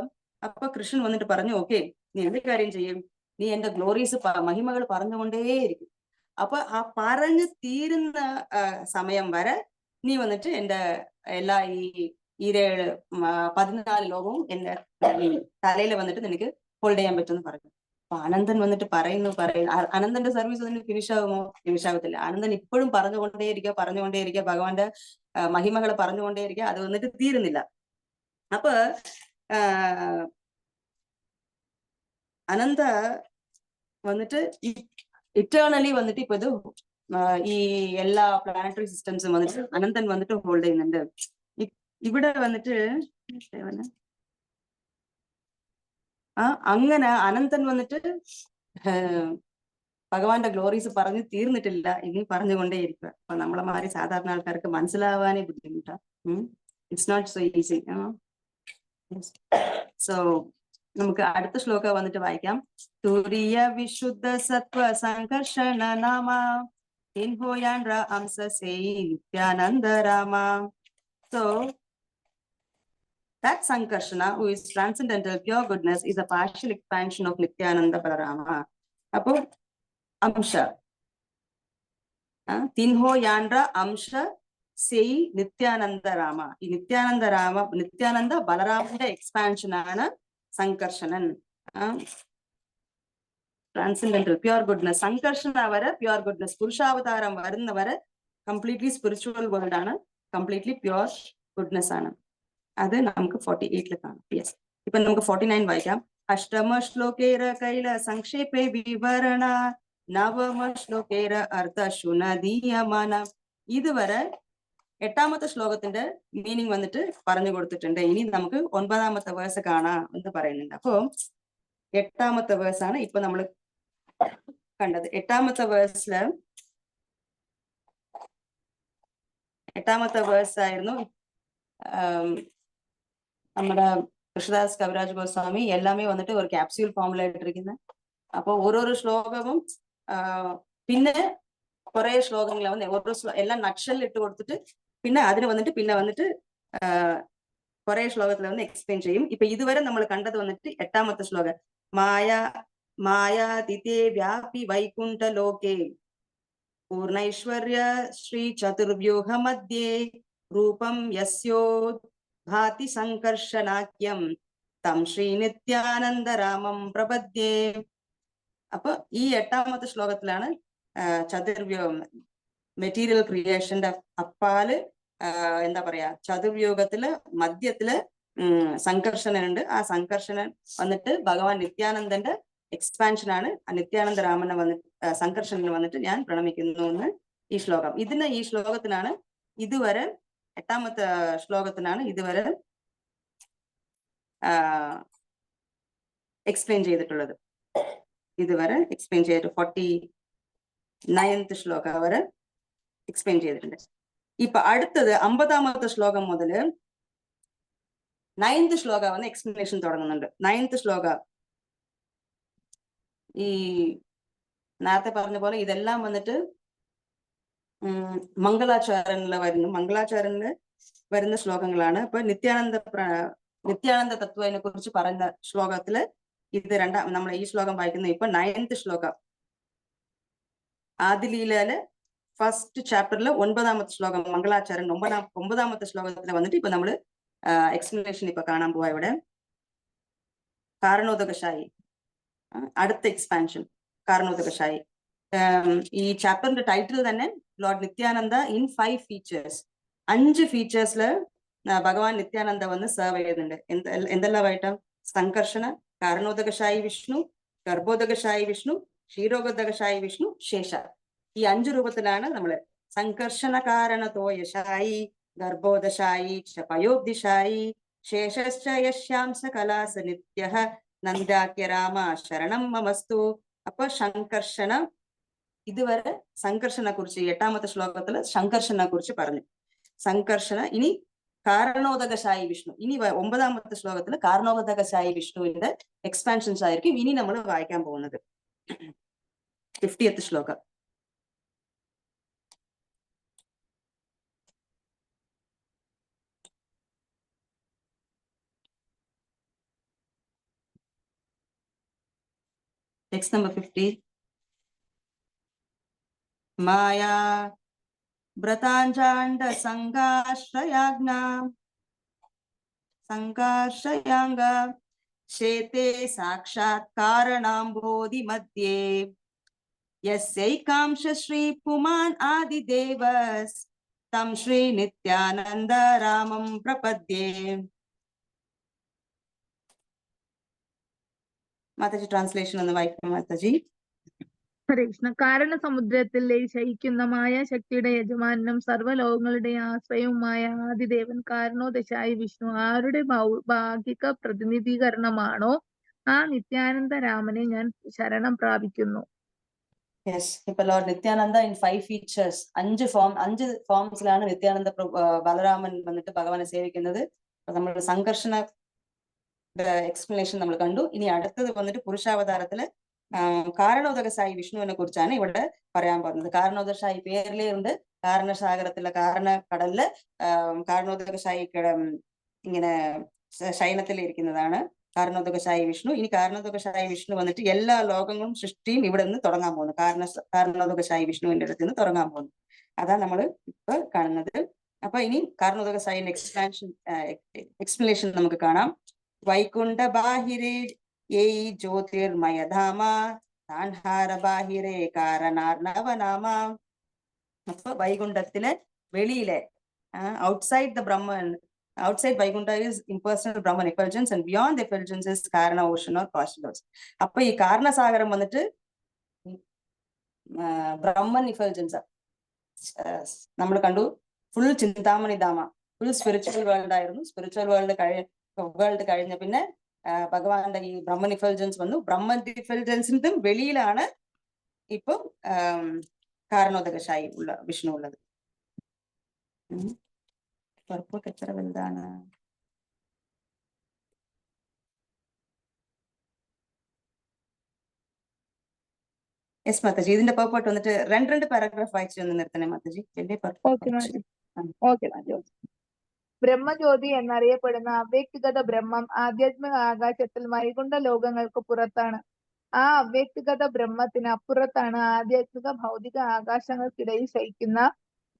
അപ്പൊ കൃഷ്ണൻ വന്നിട്ട് പറഞ്ഞു, ഓക്കെ, നീ എന്ത് കാര്യം ചെയ്യും? നീ എന്റെ ഗ്ലോറീസ് മഹിമകൾ പറഞ്ഞുകൊണ്ടേയിരിക്കും. അപ്പൊ ആ പറഞ്ഞു തീരുന്ന സമയം വരെ നീ വന്നിട്ട് എന്റെ എല്ലാ ഈ 14 ലോകവും എന്റെ തലയിൽ വന്നിട്ട് നിനക്ക് ഹോൾഡ് ചെയ്യാൻ പറ്റുമെന്ന് പറഞ്ഞു. അപ്പൊ അനന്തൻ വന്നിട്ട് പറയുന്നു, അനന്തന്റെ സർവീസ് അതിന് ഫിനിഷ് ആകുമോ? ഫിനിഷ് ആകത്തില്ല. അനന്തൻ ഇപ്പോഴും പറഞ്ഞുകൊണ്ടേയിരിക്കുക ഭഗവാന്റെ മഹിമകൾ പറഞ്ഞുകൊണ്ടേയിരിക്കുക. അത് വന്നിട്ട് തീരുന്നില്ല. അപ്പൊ അനന്ത വന്നിട്ട് ഇറ്റേണലി വന്നിട്ട് ഇപ്പൊ ഇത് ഈ എല്ലാ പ്ലാനറ്ററി സിസ്റ്റംസും വന്നിട്ട് അനന്തൻ വന്നിട്ട് ഹോൾഡ് ചെയ്യുന്നുണ്ട്. ഇവിടെ വന്നിട്ട് അങ്ങനെ അനന്തൻ വന്നിട്ട് ഭഗവാന്റെ ഗ്ലോറീസ് പറഞ്ഞു തീർന്നിട്ടില്ല, ഇനി പറഞ്ഞുകൊണ്ടേയിരിക്കുക. അപ്പൊ നമ്മളെ മാറി സാധാരണ ആൾക്കാർക്ക് മനസ്സിലാവാനേ ബുദ്ധിമുട്ടാ. It's not so easy. So നമുക്ക് അടുത്ത ശ്ലോക വന്നിട്ട് വായിക്കാം. തുരിയ വിശുദ്ധ സത്വ സംഘർഷണ നാമ തിൻഹോയാൻഡ്ര അംസസേയി Nityananda Rama. So that Sankarshana, who is transcendental pure goodness, is a partial expansion of Nityananda Balarama. അപ്പൊ അംശ തിൻഹോ യാൻഡ്ര അംശ സെയ് നിത്യാനന്ദ രാമ. ഈ നിത്യാനന്ദ ബലരാമന്റെ എക്സ്പാൻഷൻ ആണ് സംകർഷണൻ. Transcendental pure goodness. സംകർഷണ വരെ പ്യുവർ ഗുഡ്നസ്. പുരുഷാവതാരം വരുന്നവരെ കംപ്ലീറ്റ്ലി സ്പിരിച്വൽ വേൾഡ് ആണ്, കംപ്ലീറ്റ്ലി പ്യുവർ ഗുഡ്നസ് ആണ്. അത് നമുക്ക് 48 കാണാം. യെസ്, ഇപ്പൊ നമുക്ക് 49 വായിക്കാം. അഷ്ടമ ശ്ലോകേര കൈല സംക്ഷേപേ വിവരണ നവമ ശ്ലോകേര അർത്ഥ ശുനദീയമാന. ഇതുവരെ 8ാമത്തെ ശ്ലോകത്തിന്റെ മീനിങ് വന്നിട്ട് പറഞ്ഞു കൊടുത്തിട്ടുണ്ട്. ഇനി നമുക്ക് 9ാമത്തെ വേഴ്സ് കാണാം എന്ന് പറയുന്നുണ്ട്. അപ്പൊ 8ാമത്തെ വേഴ്സാണ് ഇപ്പൊ നമ്മൾ കണ്ടത്. 8ാമത്തെ വേഴ്സില് 8ാമത്തെ വേഴ്സ് ആയിരുന്നു. നമ്മുടെ കൃഷ്ണദാസ് കവിരാജ് ഗോസ്വാമി எல்லாமே வந்துட்டு ஒரு கேப்சூல் ஃபார்ம்ல இட்டிருக்குது. அப்போ ஒரு ശ്ലോകവും പിന്നെ കുറെ ശ്ലോകങ്ങളെ வந்து എല്ലാം നക്ഷൽ ഇട്ട് കൊടുത്തിട്ട് പിന്നെ അതിന് വന്നിട്ട് കുറെ ശ്ലോകത്തില് வந்து എക്സ്പ്ലെയിൻ ചെയ്യും. ഇപ്പൊ ഇതുവരെ നമ്മൾ കണ്ടത് വന്നിട്ട് 8ാമത്തെ ശ്ലോകം മായാതിഥേ വ്യാപി വൈകുണ്ഠ ലോകേ പൂർണ്ണൈശ്വര്യ ശ്രീ ചതുർവ്യൂഹ മധ്യേ രൂപം യസ്യോ ഭാതി സംകർഷനാക്യം തം ശ്രീ നിത്യാനന്ദരാമം പ്രപദ്യേ. അപ്പൊ ഈ 8ാമത്തെ ശ്ലോകത്തിലാണ് ചതുർവ്യൂഹം മെറ്റീരിയൽ ക്രിയേഷന്റെ അപ്പാല് എന്താ പറയാ ചതുർവ്യൂഹത്തില് മധ്യത്തില് സംകർഷനുണ്ട്. ആ സംകർഷണൻ വന്നിട്ട് ഭഗവാൻ നിത്യാനന്ദന്റെ എക്സ്പാൻഷൻ ആണ്. നിത്യാനന്ദ രാമനെ വന്നിട്ട് സംകർഷണന് വന്നിട്ട് ഞാൻ പ്രണമിക്കുന്നു എന്ന് ഈ ശ്ലോകം. ഈ ശ്ലോകത്തിനാണ് ഇതുവരെ 8ാമത്തെ ശ്ലോകത്തിനാണ് ഇതുവരെ എക്സ്പ്ലെയിൻ ചെയ്തിട്ടുള്ളത്. ഇതുവരെ എക്സ്പ്ലെയിൻ ചെയ്തിട്ട് 49th ശ്ലോകം വരെ എക്സ്പ്ലെയിൻ ചെയ്തിട്ടുണ്ട്. ഇപ്പൊ അടുത്തത് 50ാമത്തെ ശ്ലോകം മുതല് 9th ശ്ലോക വന്ന് എക്സ്പ്ലനേഷൻ തുടങ്ങുന്നുണ്ട്. 9th ശ്ലോക ഈ നേരത്തെ പറഞ്ഞ പോലെ ഇതെല്ലാം വന്നിട്ട് മംഗളാചാരനില് വരുന്ന ശ്ലോകങ്ങളാണ്. അപ്പൊ നിത്യാനന്ദ തത്വനെ കുറിച്ച് പറഞ്ഞ ശ്ലോകത്തില് ഇത് നമ്മൾ ഈ ശ്ലോകം വായിക്കുന്നത് ഇപ്പൊ 9th ശ്ലോകം ആദിലീലയില് ഫസ്റ്റ് ചാപ്റ്ററില് 9ാമത്തെ ശ്ലോകം മംഗളാചാരൻ 9ാമത്തെ ശ്ലോകത്തില് വന്നിട്ട് ഇപ്പൊ നമ്മള് എക്സ്പ്ലനേഷൻ ഇപ്പൊ കാണാൻ പോവാ. ഇവിടെ കാരണോദകശായി അടുത്ത എക്സ്പാൻഷൻ കാരണോദകശായി. ഈ ചാപ്റ്ററിന്റെ ടൈറ്റിൽ തന്നെ ലോർഡ് നിത്യാനന്ദ ഇൻ 5 ഫീച്ചേഴ്സ്. 5 ഫീച്ചേഴ്സില് ഭഗവാൻ നിത്യാനന്ദ വന്ന് സെർവ് ചെയ്യുന്നുണ്ട്. എന്തെല്ലാമായിട്ട് സംകർഷണ, കാരണോദകശായി വിഷ്ണു, ഗർഭോദകശായി വിഷ്ണു, ക്ഷീരോദകശായി വിഷ്ണു, ശേഷ. ഈ 5 രൂപത്തിലാണ് നമ്മള് സംകർഷണ കാരണതോയശായി, ഗർഭോദശായി പയോബ്ദിശായി, ശേഷശ്ച യശ്യാംസ കലാസ നിത്യഃ നന്ദാക്യ രാമ ശരണം മമസ്തു. അപ്പൊ സംകർഷണ ഇതുവരെ സംകർഷനെ കുറിച്ച് 8ാമത്തെ ശ്ലോകത്തില് സംകർഷനെ കുറിച്ച് പറഞ്ഞു. സംകർഷണ ഇനി കാരണോദകശായി വിഷ്ണു. ഇനി 9ാമത്തെ ശ്ലോകത്തില് കാരണോദകശായി വിഷ്ണുവിന്റെ എക്സ്പാൻഷൻസ് ആയിരിക്കും ഇനി നമ്മൾ വായിക്കാൻ പോകുന്നത്. 50th ശ്ലോകം. Text number 50. Maya Bratanjanda Sangashrayanga Shete Sakshat Karanambodhi Madhye Yasaikamsha Shri Puman Adi Devas Tam Shri Nityananda Ramam Prapadye. Mataji translation ഒന്ന് വായിക്കാം മാതാജി. ഹരേ കൃഷ്ണ. കാരണ സമുദ്രത്തിൽ ശയിക്കുന്ന മായാശക്തിയുടെ യജമാനും സർവ്വലോകങ്ങളുടെ ആശ്രയവുമായ ആദിദേവൻ കാരണോദശായി വിഷ്ണു ആരുടെ ഭാഗിക പ്രതിനിധീകരണമാണോ ആ നിത്യാനന്ദ രാമനെ ഞാൻ ശരണം പ്രാപിക്കുന്നു. യെസ്, ഇപ്പൊ ലോർഡ് നിത്യാനന്ദ ഇൻ 5 ഫീച്ചേഴ്സ് 5 ഫോംസിലാണ് നിത്യാനന്ദ ബലരാമൻ വന്നിട്ട് ഭഗവാനെ സേവിക്കുന്നത്. നമ്മൾ സംഘർഷണ എക്സ്പ്ലനേഷൻ നമ്മൾ കണ്ടു. ഇനി അടുത്തത് വന്നിട്ട് പുരുഷാവതാരത്തില് കാരണോദകശായി വിഷ്ണുവിനെ കുറിച്ചാണ് ഇവിടെ പറയാൻ പോകുന്നത്. കാരണോദകശായി പേരിലേ ഉണ്ട്. കാരണസാഗരത്തിലെ കടലില് കാരണോദകശായി ഇങ്ങനെ ശയനത്തിൽ ഇരിക്കുന്നതാണ് കാരണോദകശായി വിഷ്ണു. ഇനി കാരണോദകശായി വിഷ്ണു വന്നിട്ട് എല്ലാ ലോകങ്ങളും സൃഷ്ടിയും ഇവിടെ നിന്ന് തുടങ്ങാൻ പോകുന്നു. കാരണോദകശായി വിഷ്ണുവിന്റെ അടുത്ത് നിന്ന് തുടങ്ങാൻ പോകുന്നു. അതാ നമ്മൾ ഇപ്പൊ കാണുന്നത്. അപ്പൊ ഇനി കാരണോദകശായിന്റെ എക്സ്പ്ലനേഷൻ നമുക്ക് കാണാം. വൈകുണ്ഠ ബാഹിരേ ഏയ് ജ്യോതിർമയധാമ താൻഹാര ബാഹിരേ കാരണാർണവനാമ. അപ്പൊ വൈകുണ്ഠത്തിലെ വെളിയിലെ outside the Brahman, outside Vaikuntha is impersonal Brahman effulgence and beyond the effulgence is Karana ocean or cosmos. അപ്പൊ ഈ കാരണസാഗരം വന്നിട്ട് ബ്രഹ്മൻ effulgence നമ്മൾ കണ്ടു. Full Chintamani Dhama, full spiritual world ആയിരുന്നു. സ്പിരിച്വൽ വേൾഡ് കഴിഞ്ഞ പിന്നെ ഭഗവാന്റെ ഈ ബ്രഹ്മൻ effulgence വന്നു. ബ്രഹ്മൻ effulgenceന്റെ വെളിയിലാണ് ഇപ്പം കാരണോദകശായി വിഷ്ണു ഉള്ളത്. പർപ്പൊക്കെ എത്ര വലുതാണ്. യെസ് മാതാജി, ഇതിന്റെ പർപ്പോട്ട് വന്നിട്ട് രണ്ട് പാരഗ്രാഫ് വായിച്ചു ഒന്ന് നിർത്തണേ മാതാജി. വലിയ ഓക്കെ മാജി. ഓക്കെ മാജി. ബ്രഹ്മജ്യോതി എന്നറിയപ്പെടുന്ന അവ്യക്തിഗത ബ്രഹ്മം ആധ്യാത്മിക ആകാശത്തിൽ വൈകുണ്ഠ ലോകങ്ങൾക്ക് പുറത്താണ്. ആ അവ്യക്തിഗത ബ്രഹ്മത്തിന് അപ്പുറത്താണ് ആധ്യാത്മിക ഭൗതിക ആകാശങ്ങൾക്കിടയിൽ ശയിക്കുന്ന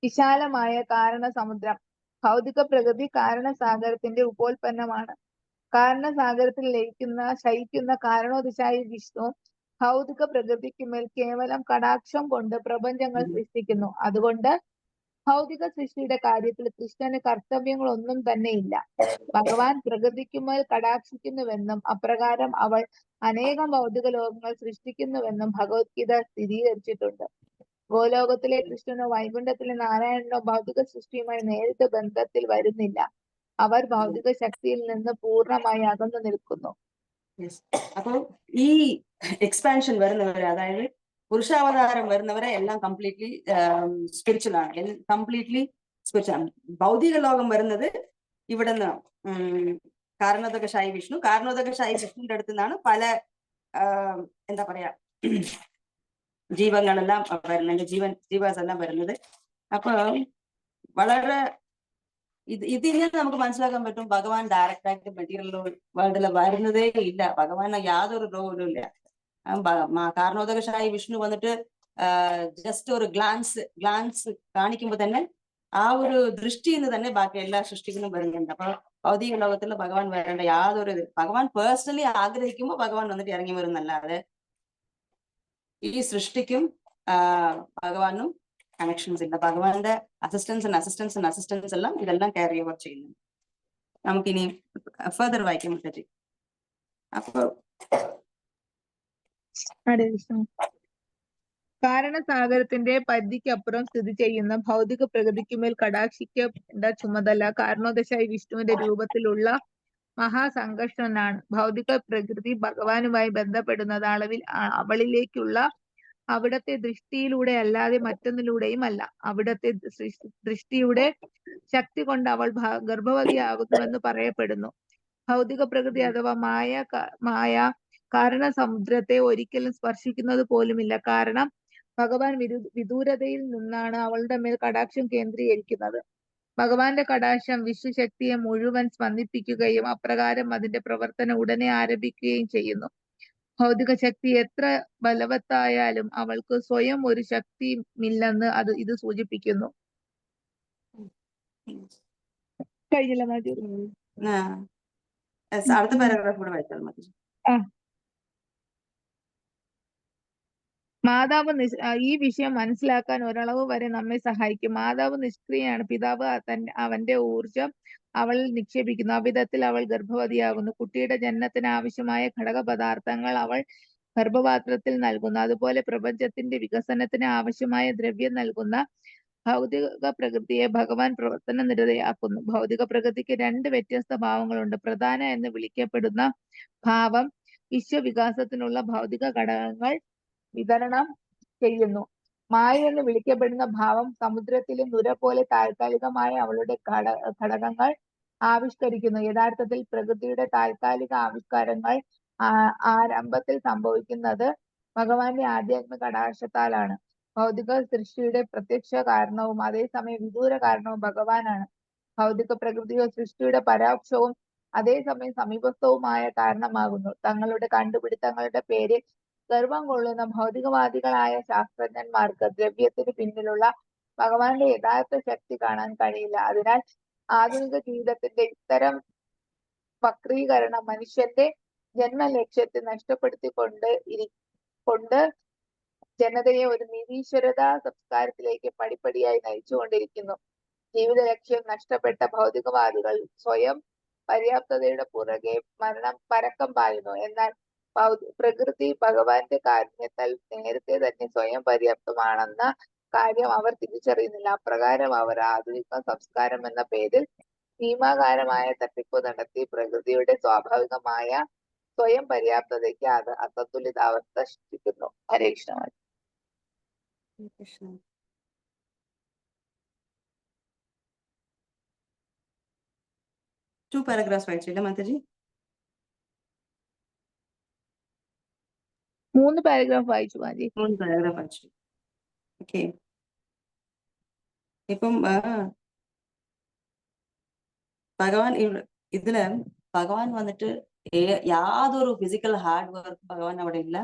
വിശാലമായ കാരണസമുദ്രം. ഭൗതിക പ്രകൃതി കാരണസാഗരത്തിന്റെ ഉപോൽപ്പന്നമാണ്. കാരണസാഗരത്തിൽ ശയിക്കുന്ന കാരണോദശായി വിഷ്ണു ഭൗതിക പ്രകൃതിക്കുമേൽ കേവലം കടാക്ഷം കൊണ്ട് പ്രപഞ്ചങ്ങൾ സൃഷ്ടിക്കുന്നു. അതുകൊണ്ട് ഭൗതിക സൃഷ്ടിയുടെ കാര്യത്തിൽ കൃഷ്ണന് കർത്തവ്യങ്ങളൊന്നും തന്നെ ഇല്ല. ഭഗവാൻ പ്രകൃതിക്കുമേൽ കടാക്ഷിക്കുന്നുവെന്നും അപ്രകാരം അവൾ അനേകം ഭൗതിക ലോകങ്ങൾ സൃഷ്ടിക്കുന്നുവെന്നും ഭഗവത്ഗീത സ്ഥിരീകരിച്ചിട്ടുണ്ട്. ഗോലോകത്തിലെ കൃഷ്ണനോ വൈകുണ്ഠത്തിലെ നാരായണനോ ഭൗതിക സൃഷ്ടിയുമായി നേരിട്ട് ബന്ധത്തിൽ വരുന്നില്ല. അവർ ഭൗതിക ശക്തിയിൽ നിന്ന് പൂർണ്ണമായി അകന്നു നിൽക്കുന്നു. അപ്പൊ ഈ എക്സ്പാൻഷൻ വരുന്നവരെ, അതായത് പുരുഷാവതാരം വരുന്നവരെ എല്ലാം കംപ്ലീറ്റ്ലി സ്പിരിച്വൽ ആണ്, കംപ്ലീറ്റ്ലി സ്പിരിച്വൽ ആണ്. ഭൗതിക ലോകം വരുന്നത് ഇവിടുന്ന് കാരണോദകശായി വിഷ്ണു. കാരണോദകശായി വിഷ്ണുവിന്റെ അടുത്ത് നിന്നാണ് പല എന്താ പറയാ ജീവങ്ങളെല്ലാം വരുന്നത്, ജീവാസ് എല്ലാം വരുന്നത്. അപ്പൊ വളരെ ഇതിൽ നമുക്ക് മനസ്സിലാക്കാൻ പറ്റും, ഭഗവാൻ ഡയറക്റ്റ് ആയിട്ട് മെറ്റീരിയൽ വേൾഡിൽ വരുന്നതേ ഇല്ല. ഭഗവാൻ യാതൊരു റോളും ഇല്ല. കാരണോദകശായി വിഷ്ണു വന്നിട്ട് ജസ്റ്റ് ഒരു ഗ്ലാൻസ് കാണിക്കുമ്പോൾ തന്നെ ആ ഒരു ദൃഷ്ടിയിൽ നിന്ന് തന്നെ ബാക്കി എല്ലാ സൃഷ്ടികളും വരുന്നുണ്ട്. അപ്പൊ ഭൗതിക ലോകത്തിൽ ഭഗവാൻ വരേണ്ട യാതൊരു ഭഗവാൻ പേഴ്സണലി ആഗ്രഹിക്കുമ്പോൾ ഭഗവാൻ വന്നിട്ട് ഇറങ്ങി വരുന്നല്ലാതെ ഈ സൃഷ്ടിക്കും ഭഗവാനും കണക്ഷൻസ് ഇല്ല. ഭഗവാന്റെ അസിസ്റ്റൻസ് എല്ലാം ഇതെല്ലാം ക്യാരി ഓവർ ചെയ്യുന്നു. നമുക്കിനി ഫർദർ വായിക്കാൻ പറ്റി. അപ്പൊ കാരണസാഗരത്തിന്റെ പരിധിക്കപ്പുറം സ്ഥിതി ചെയ്യുന്ന ഭൗതിക പ്രകൃതിക്കുമേൽ കടാക്ഷിക്കേണ്ട ചുമതല കാരണോദശായി വിഷ്ണുവിന്റെ രൂപത്തിലുള്ള മഹാസംഘർഷനാണ്. ഭൗതിക പ്രകൃതി ഭഗവാനുമായി ബന്ധപ്പെടുന്നത് അവളിലേക്കുള്ള അവിടത്തെ ദൃഷ്ടിയിലൂടെ അല്ലാതെ മറ്റൊന്നിലൂടെയും അല്ല. അവിടത്തെ ദൃഷ്ടിയുടെ ശക്തി കൊണ്ട് അവൾ ഗർഭവതിയാകുന്നുവെന്ന് പറയപ്പെടുന്നു. ഭൗതിക പ്രകൃതി അഥവാ മായ കാരണസമുദ്രത്തെ ഒരിക്കലും സ്പർശിക്കുന്നത് പോലുമില്ല. കാരണം ഭഗവാൻ വിദൂരതയിൽ നിന്നാണ് അവളുടെ മേൽ കടാക്ഷം കേന്ദ്രീകരിക്കുന്നത്. ഭഗവാന്റെ കടാക്ഷം വിശ്വശക്തിയെ മുഴുവൻ സ്പന്ദിപ്പിക്കുകയും അപ്രകാരം അതിന്റെ പ്രവർത്തനം ഉടനെ ആരംഭിക്കുകയും ചെയ്യുന്നു. ഭൗതിക ശക്തി എത്ര ബലവത്തായാലും അവൾക്ക് സ്വയം ഒരു ശക്തിയുമില്ലെന്ന് ഇത് സൂചിപ്പിക്കുന്നു. കഴിഞ്ഞില്ല മാജു? അടുത്ത പാരഗ്രാഫ് കൂടെ വായിച്ചാൽ മതി. മാതാവ് ഈ വിഷയം മനസ്സിലാക്കാൻ ഒരളവ് വരെ നമ്മെ സഹായിക്കും. മാതാവ് നിഷ്ക്രിയയാണ്. പിതാവ് അവന്റെ ഊർജം അവളിൽ നിക്ഷേപിക്കുന്നു. അവിധത്തിൽ അവൾ ഗർഭവതിയാകുന്നു. കുട്ടിയുടെ ജനനത്തിന് ആവശ്യമായ ഘടകപദാർത്ഥങ്ങൾ അവൾ ഗർഭപാത്രത്തിൽ നൽകുന്നു. അതുപോലെ പ്രപഞ്ചത്തിന്റെ വികസനത്തിന് ആവശ്യമായ ദ്രവ്യം നൽകുന്ന ഭൗതിക പ്രകൃതിയെ ഭഗവാൻ പ്രവർത്തന നിരതയാക്കുന്നു. ഭൗതിക പ്രകൃതിക്ക് രണ്ട് വ്യത്യസ്ത ഭാവങ്ങളുണ്ട്. പ്രധാന എന്ന് വിളിക്കപ്പെടുന്ന ഭാവം വിശ്വവികാസത്തിനുള്ള ഭൗതിക ഘടകങ്ങൾ വിതരണം ചെയ്യുന്നു. മായ എന്ന് വിളിക്കപ്പെടുന്ന ഭാവം സമുദ്രത്തിലെ നുര പോലെ താൽക്കാലികമായ അവളുടെ ഘടകങ്ങൾ ആവിഷ്കരിക്കുന്നു. യഥാർത്ഥത്തിൽ പ്രകൃതിയുടെ താൽക്കാലിക ആവിഷ്കാരങ്ങൾ ആരംഭത്തിൽ സംഭവിക്കുന്നത് ഭഗവാന്റെ ആധ്യാത്മിക കടാക്ഷത്താലാണ്. ഭൗതിക സൃഷ്ടിയുടെ പ്രത്യക്ഷ കാരണവും അതേസമയം വിദൂര കാരണവും ഭഗവാനാണ്. ഭൗതിക പ്രകൃതിയോ സൃഷ്ടിയുടെ പരോക്ഷവും അതേസമയം സമീപസ്ഥവുമായ കാരണമാകുന്നു. തങ്ങളുടെ കണ്ടുപിടുത്തങ്ങളുടെ പേരിൽ ഗർവം കൊള്ളുന്ന ഭൗതികവാദികളായ ശാസ്ത്രജ്ഞന്മാർക്ക് ദ്രവ്യത്തിന് പിന്നിലുള്ള ഭഗവാന്റെ യഥാർത്ഥ ശക്തി കാണാൻ കഴിയില്ല. അതിനാൽ ആധുനിക ജീവിതത്തിന്റെ ഇത്തരം വക്രീകരണം മനുഷ്യന്റെ ജന്മലക്ഷ്യത്തെ നഷ്ടപ്പെടുത്തിക്കൊണ്ട് ജനതയെ ഒരു നിരീശ്വരതാ സംസ്കാരത്തിലേക്ക് പടിപ്പടിയായി നയിച്ചുകൊണ്ടിരിക്കുന്നു. ജീവിത ലക്ഷ്യം നഷ്ടപ്പെട്ട ഭൗതികവാദികൾ സ്വയം പര്യാപ്തതയുടെ പുറകെ പരക്കം പായുന്നു. എന്നാൽ പ്രകൃതി ഭഗവാന്റെ കാരുണ്യത്താൽ നേരത്തെ തന്നെ സ്വയം പര്യാപ്തമാണെന്ന കാര്യം അവർ തിരിച്ചറിയുന്നില്ല. അപ്രകാരം അവർ ആധുനിക സംസ്കാരം എന്ന പേരിൽ ഭീമാകാരമായ തട്ടിപ്പ് നടത്തി പ്രകൃതിയുടെ സ്വാഭാവികമായ സ്വയം പര്യാപ്തതയ്ക്ക് അസന്തുലിതാവസ്ഥ സൃഷ്ടിക്കുന്നു. ഹരേ കൃഷ്ണ. 2 paragraphs വായിച്ചില്ല മാതാജി? 3 പാരഗ്രാഫ് വായിച്ചു മാജി. 3 പാരഗ്രാഫ് വായിച്ചു. ഓക്കെ. ഇപ്പം ഭഗവാൻ ഇതില് ഭഗവാൻ വന്നിട്ട് യാതൊരു ഫിസിക്കൽ ഹാർഡ് വർക്ക് ഭഗവാൻ അവിടെ ഇല്ല.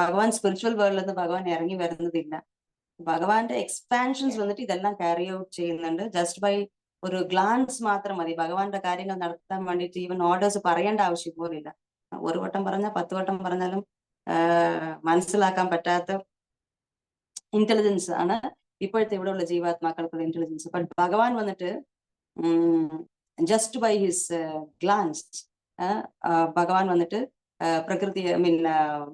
ഭഗവാൻ സ്പിരിച്വൽ വേൾഡിൽ നിന്ന് ഭഗവാൻ ഇറങ്ങി വരുന്നതില്ല. ഭഗവാന്റെ എക്സ്പാൻഷൻസ് വന്നിട്ട് ഇതെല്ലാം ക്യാരി ഔട്ട് ചെയ്യുന്നുണ്ട്. ജസ്റ്റ് ബൈ ഒരു ഗ്ലാൻസ് മാത്രം മതി ഭഗവാന്റെ കാര്യങ്ങൾ നടത്താൻ വേണ്ടിയിട്ട്. ഈവൻ ഓർഡേഴ്സ് പറയേണ്ട ആവശ്യം പോലില്ല. 1 വട്ടം പറഞ്ഞാൽ 10 വട്ടം പറഞ്ഞാലും മനസ്സിലാക്കാൻ പറ്റാത്ത ഇന്റലിജൻസ് ആണ് ഇപ്പോഴത്തെ ഇവിടെ ഉള്ള ജീവാത്മാക്കൾക്കുള്ള ഇന്റലിജൻസ്. ബട്ട് ഭഗവാൻ വന്നിട്ട് ജസ്റ്റ് ബൈ ഹിസ് ഗ്ലാൻസ് ഭഗവാൻ വന്നിട്ട് പ്രകൃതിയെ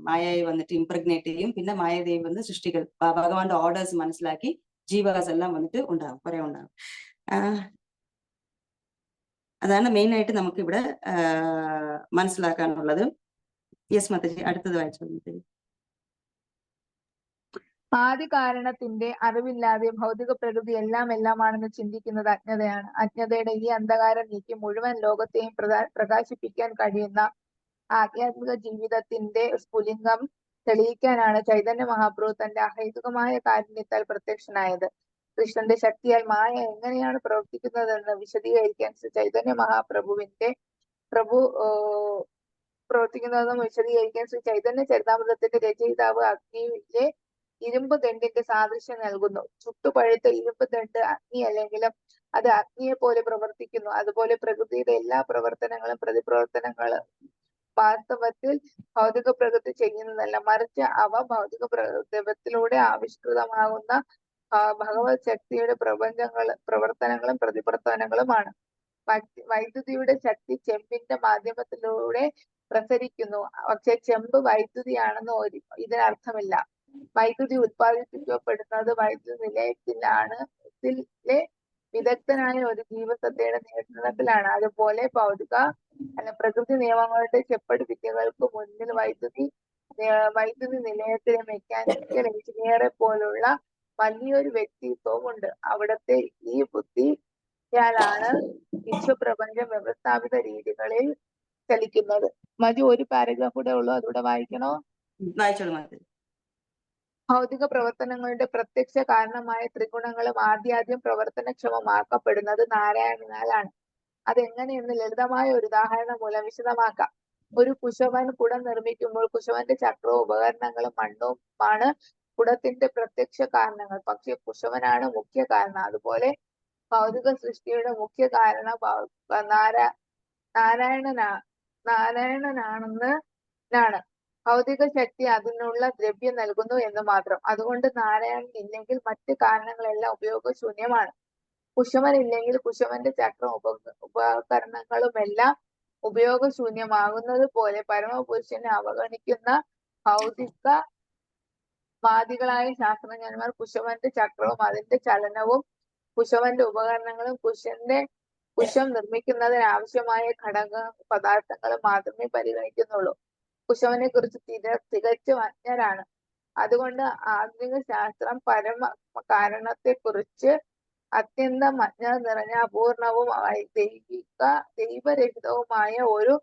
മായയെ വന്നിട്ട് ഇംപ്രഗ്നേറ്റ് ചെയ്യും. പിന്നെ മായാദേവി വന്ന് സൃഷ്ടികൾ ഭഗവാന്റെ ഓർഡേഴ്സ് മനസ്സിലാക്കി ജീവാസ് എല്ലാം വന്നിട്ട് ഉണ്ടാകും, കുറെ ഉണ്ടാകും. അതാണ് മെയിൻ ആയിട്ട് നമുക്ക് ഇവിടെ മനസ്സിലാക്കാനുള്ളത്. യെസ് മാതാജി, അടുത്തത് വായിച്ചു. ആദ്യ കാരണത്തിന്റെ അറിവില്ലാതെ ഭൗതിക പ്രകൃതി എല്ലാമാണെന്ന് ചിന്തിക്കുന്നത് അജ്ഞതയാണ്. അജ്ഞതയുടെ ഈ അന്ധകാരം നീക്കി മുഴുവൻ ലോകത്തെയും പ്രകാശിപ്പിക്കാൻ കഴിയുന്ന ആധ്യാത്മിക ജീവിതത്തിന്റെ സ്ഫുലിംഗം തെളിയിക്കാനാണ് ചൈതന്യ മഹാപ്രഭു തന്റെ അഹൈതുകമായ കാരുണ്യത്താൽ പ്രത്യക്ഷനായത്. കൃഷ്ണന്റെ ശക്തിയാൽ മായ എങ്ങനെയാണ് പ്രവർത്തിക്കുന്നതെന്ന് വിശദീകരിക്കാൻ ചൈതന്യ മഹാപ്രഭുവിന്റെ വിശദീകരിക്കാൻ ശ്രീ ചൈതന്യ ചരിതാമൃതത്തിന്റെ രചയിതാവ് അഗ്നിയിലെ ഇരുമ്പ് ദണ്ഡിന്റെ സാദൃശ്യം നൽകുന്നു. ചുട്ടുപഴുത്ത ഇരുമ്പ് ദണ്ഡ് അഗ്നി അല്ലെങ്കിലും അത് അഗ്നിയെ പോലെ പ്രവർത്തിക്കുന്നു. അതുപോലെ പ്രകൃതിയുടെ എല്ലാ പ്രവർത്തനങ്ങളും പ്രതിപ്രവർത്തനങ്ങളും വാസ്തവത്തിൽ ഭൗതിക പ്രകൃതി ചെയ്യുന്നതല്ല, മറിച്ച് അവ ഭൗതിക പ്രകൃതിയിലൂടെ ആവിഷ്കൃതമാകുന്ന ഭഗവത് ശക്തിയുടെ പ്രവർത്തനങ്ങളും പ്രതിപ്രവർത്തനങ്ങളുമാണ്. വൈദ്യുതിയുടെ ശക്തി ചെമ്പിന്റെ മാധ്യമത്തിലൂടെ പ്രസരിക്കുന്നു. പക്ഷെ ചെമ്പ് വൈദ്യുതിയാണെന്ന് ഇതിനർത്ഥമില്ല. വൈദ്യുതി ഉത്പാദിപ്പിക്കപ്പെടുന്നത് വൈദ്യുതി നിലയത്തിലാണ്. ഇതിലെ വിദഗ്ധനായ ഒരു ജീവസത്തയുടെ നിയന്ത്രണത്തിലാണ്. അതുപോലെ പ്രകൃതി നിയമങ്ങളുടെ ചെപ്പടി വിദ്യകൾക്ക് മുന്നിൽ വൈദ്യുതി നിലയത്തിലെ മെക്കാനിക്കൽ എഞ്ചിനീയറെ പോലുള്ള വലിയൊരു വ്യക്തിത്വവും ഉണ്ട്. അവിടത്തെ ഈ ബുദ്ധിയാലാണ് വിശ്വപ്രപഞ്ചം വ്യവസ്ഥാപിത രീതികളിൽ ചലിക്കുന്നത്. മതി, ഒരു പാരഗ്രാഫ് കൂടെ ഉള്ളൂ, അതുകൂടെ വായിക്കണോ? വായിച്ചോളൂ. ഭൗതിക പ്രവർത്തനങ്ങളുടെ പ്രത്യക്ഷ കാരണമായ ത്രിഗുണങ്ങളും ആദ്യാദ്യം പ്രവർത്തനക്ഷമമാക്കപ്പെടുന്നത് നാരായണനാലാണ്. അതെങ്ങനെയെന്ന് ലളിതമായ ഒരു ഉദാഹരണം മൂലം വിശദമാക്കാം. ഒരു കുശവൻ കുടം നിർമ്മിക്കുമ്പോൾ കുശവന്റെ ചക്രവും ഉപകരണങ്ങളും മണ്ണുമാണ് കുടത്തിന്റെ പ്രത്യക്ഷ കാരണങ്ങൾ. പക്ഷെ കുശവനാണ് മുഖ്യ കാരണം. അതുപോലെ ഭൗതിക സൃഷ്ടിയുടെ മുഖ്യ കാരണം നാരായണനാണ്. ഭൗതിക ശക്തി അതിനുള്ള ദ്രവ്യം നൽകുന്നു എന്ന് മാത്രം. അതുകൊണ്ട് നാരായണൻ ഇല്ലെങ്കിൽ മറ്റ് കാരണങ്ങളെല്ലാം ഉപയോഗശൂന്യമാണ്. കുശവൻ ഇല്ലെങ്കിൽ കുശവന്റെ ചക്രം ഉപകരണങ്ങളുമെല്ലാം ഉപയോഗശൂന്യമാകുന്നത് പോലെ പരമപുരുഷനെ അവഗണിക്കുന്ന ഭൗതികവാദികളായ ശാസ്ത്രജ്ഞന്മാർ കുശവന്റെ ചക്രവും അതിന്റെ ചലനവും കുശവന്റെ ഉപകരണങ്ങളും കുശം നിർമ്മിക്കുന്നതിന് ആവശ്യമായ ഘടക പദാർത്ഥങ്ങളും മാത്രമേ പരിഗണിക്കുന്നുള്ളൂ. കുശവനെ കുറിച്ച് തികച്ചും അജ്ഞരാണ്. അതുകൊണ്ട് ആധുനിക ശാസ്ത്രം പരമ കാരണത്തെ കുറിച്ച് അത്യന്തം അജ്ഞത നിറഞ്ഞ അപൂർണവും ദൈവരഹിതവുമായ ഒരു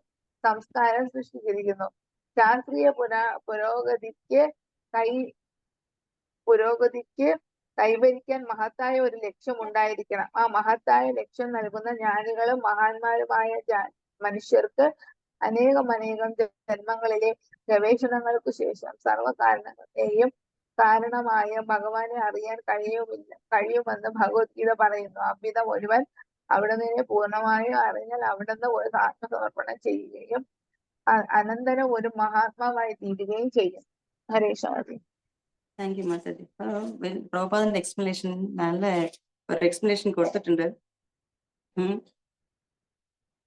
സംസ്കാരം സൃഷ്ടിച്ചിരിക്കുന്നു. ശാസ്ത്രീയ പുരോഗതിക്ക് കൈവരിക്കാൻ മഹത്തായ ഒരു ലക്ഷ്യം ഉണ്ടായിരിക്കണം. ആ മഹത്തായ ലക്ഷ്യം നൽകുന്ന ജ്ഞാനികളും മഹാന്മാരുമായ മനുഷ്യർക്ക് അനേകം ജന്മങ്ങളിലെ ഗവേഷണങ്ങൾക്ക് ശേഷം സർവ്വകാരണങ്ങളെയും കാരണമായ ഭഗവാനെ അറിയാൻ കഴിയുമെന്ന് ഭഗവത്ഗീത പറയുന്നു. അவ்விதം ഒരുവൻ അവിടുന്ന് പൂർണ്ണമായും അറിഞ്ഞാൽ അവിടുന്ന് ഒരു ആത്മസമർപ്പണം ചെയ്യുകയും അനന്തരം ഒരു മഹാത്മാവായി തീരുകയും ചെയ്യും. ഹരേ ശാന്തി. താങ്ക് യു മാതാജി. പ്രഭുപാദന്റെ എക്സ്പ്ലനേഷൻ നല്ല ഒരു എക്സ്പ്ലനേഷൻ കൊടുത്തിട്ടുണ്ട്.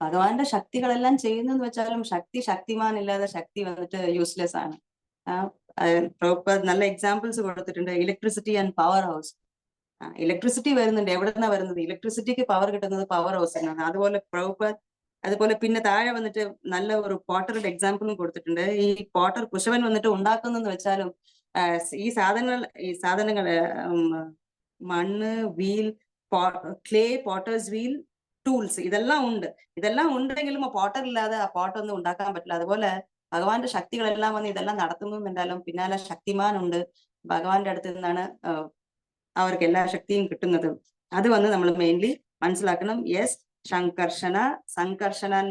ഭഗവാന്റെ ശക്തികളെല്ലാം ചെയ്യുന്നെന്ന് വെച്ചാലും ശക്തിമാൻ ഇല്ലാതെ ശക്തി വന്നിട്ട് യൂസ്ലെസ് ആണ്. പ്രഭുപാദ് നല്ല എക്സാമ്പിൾസ് കൊടുത്തിട്ടുണ്ട്. Electricity and power house. Electricity വരുന്നുണ്ട്, എവിടെ നിന്നാ വരുന്നത്? ഇലക്ട്രിസിറ്റിക്ക് പവർ കിട്ടുന്നത് പവർ ഹൗസിൽ നിന്നാണ്. അതുപോലെ പ്രഭുപാദ് അതുപോലെ പിന്നെ താഴെ വന്നിട്ട് നല്ല ഒരു പോട്ടറുടെ എക്സാമ്പിളും കൊടുത്തിട്ടുണ്ട്. ഈ പോട്ടർ കുശവൻ വന്നിട്ട് ഉണ്ടാക്കുന്നെന്ന് വെച്ചാലും ഈ സാധനങ്ങൾ മണ്ണ്, wheel, clay, Potter's wheel, tools ഇതെല്ലാം ഉണ്ട്. ഇതെല്ലാം ഉണ്ടെങ്കിലും പോട്ടർ ഇല്ലാതെ ആ പോട്ടൊന്നും ഉണ്ടാക്കാൻ പറ്റില്ല. അതുപോലെ ഭഗവാന്റെ ശക്തികളെല്ലാം വന്ന് ഇതെല്ലാം നടത്തുന്നു എന്തായാലും പിന്നാലെ ശക്തിമാൻ ഉണ്ട്. ഭഗവാന്റെ അടുത്ത് നിന്നാണ് അവർക്ക് എല്ലാ ശക്തിയും കിട്ടുന്നത്. അത് വന്ന് നമ്മൾ മെയിൻലി മനസ്സിലാക്കണം. യെസ്, സംകർഷണൻ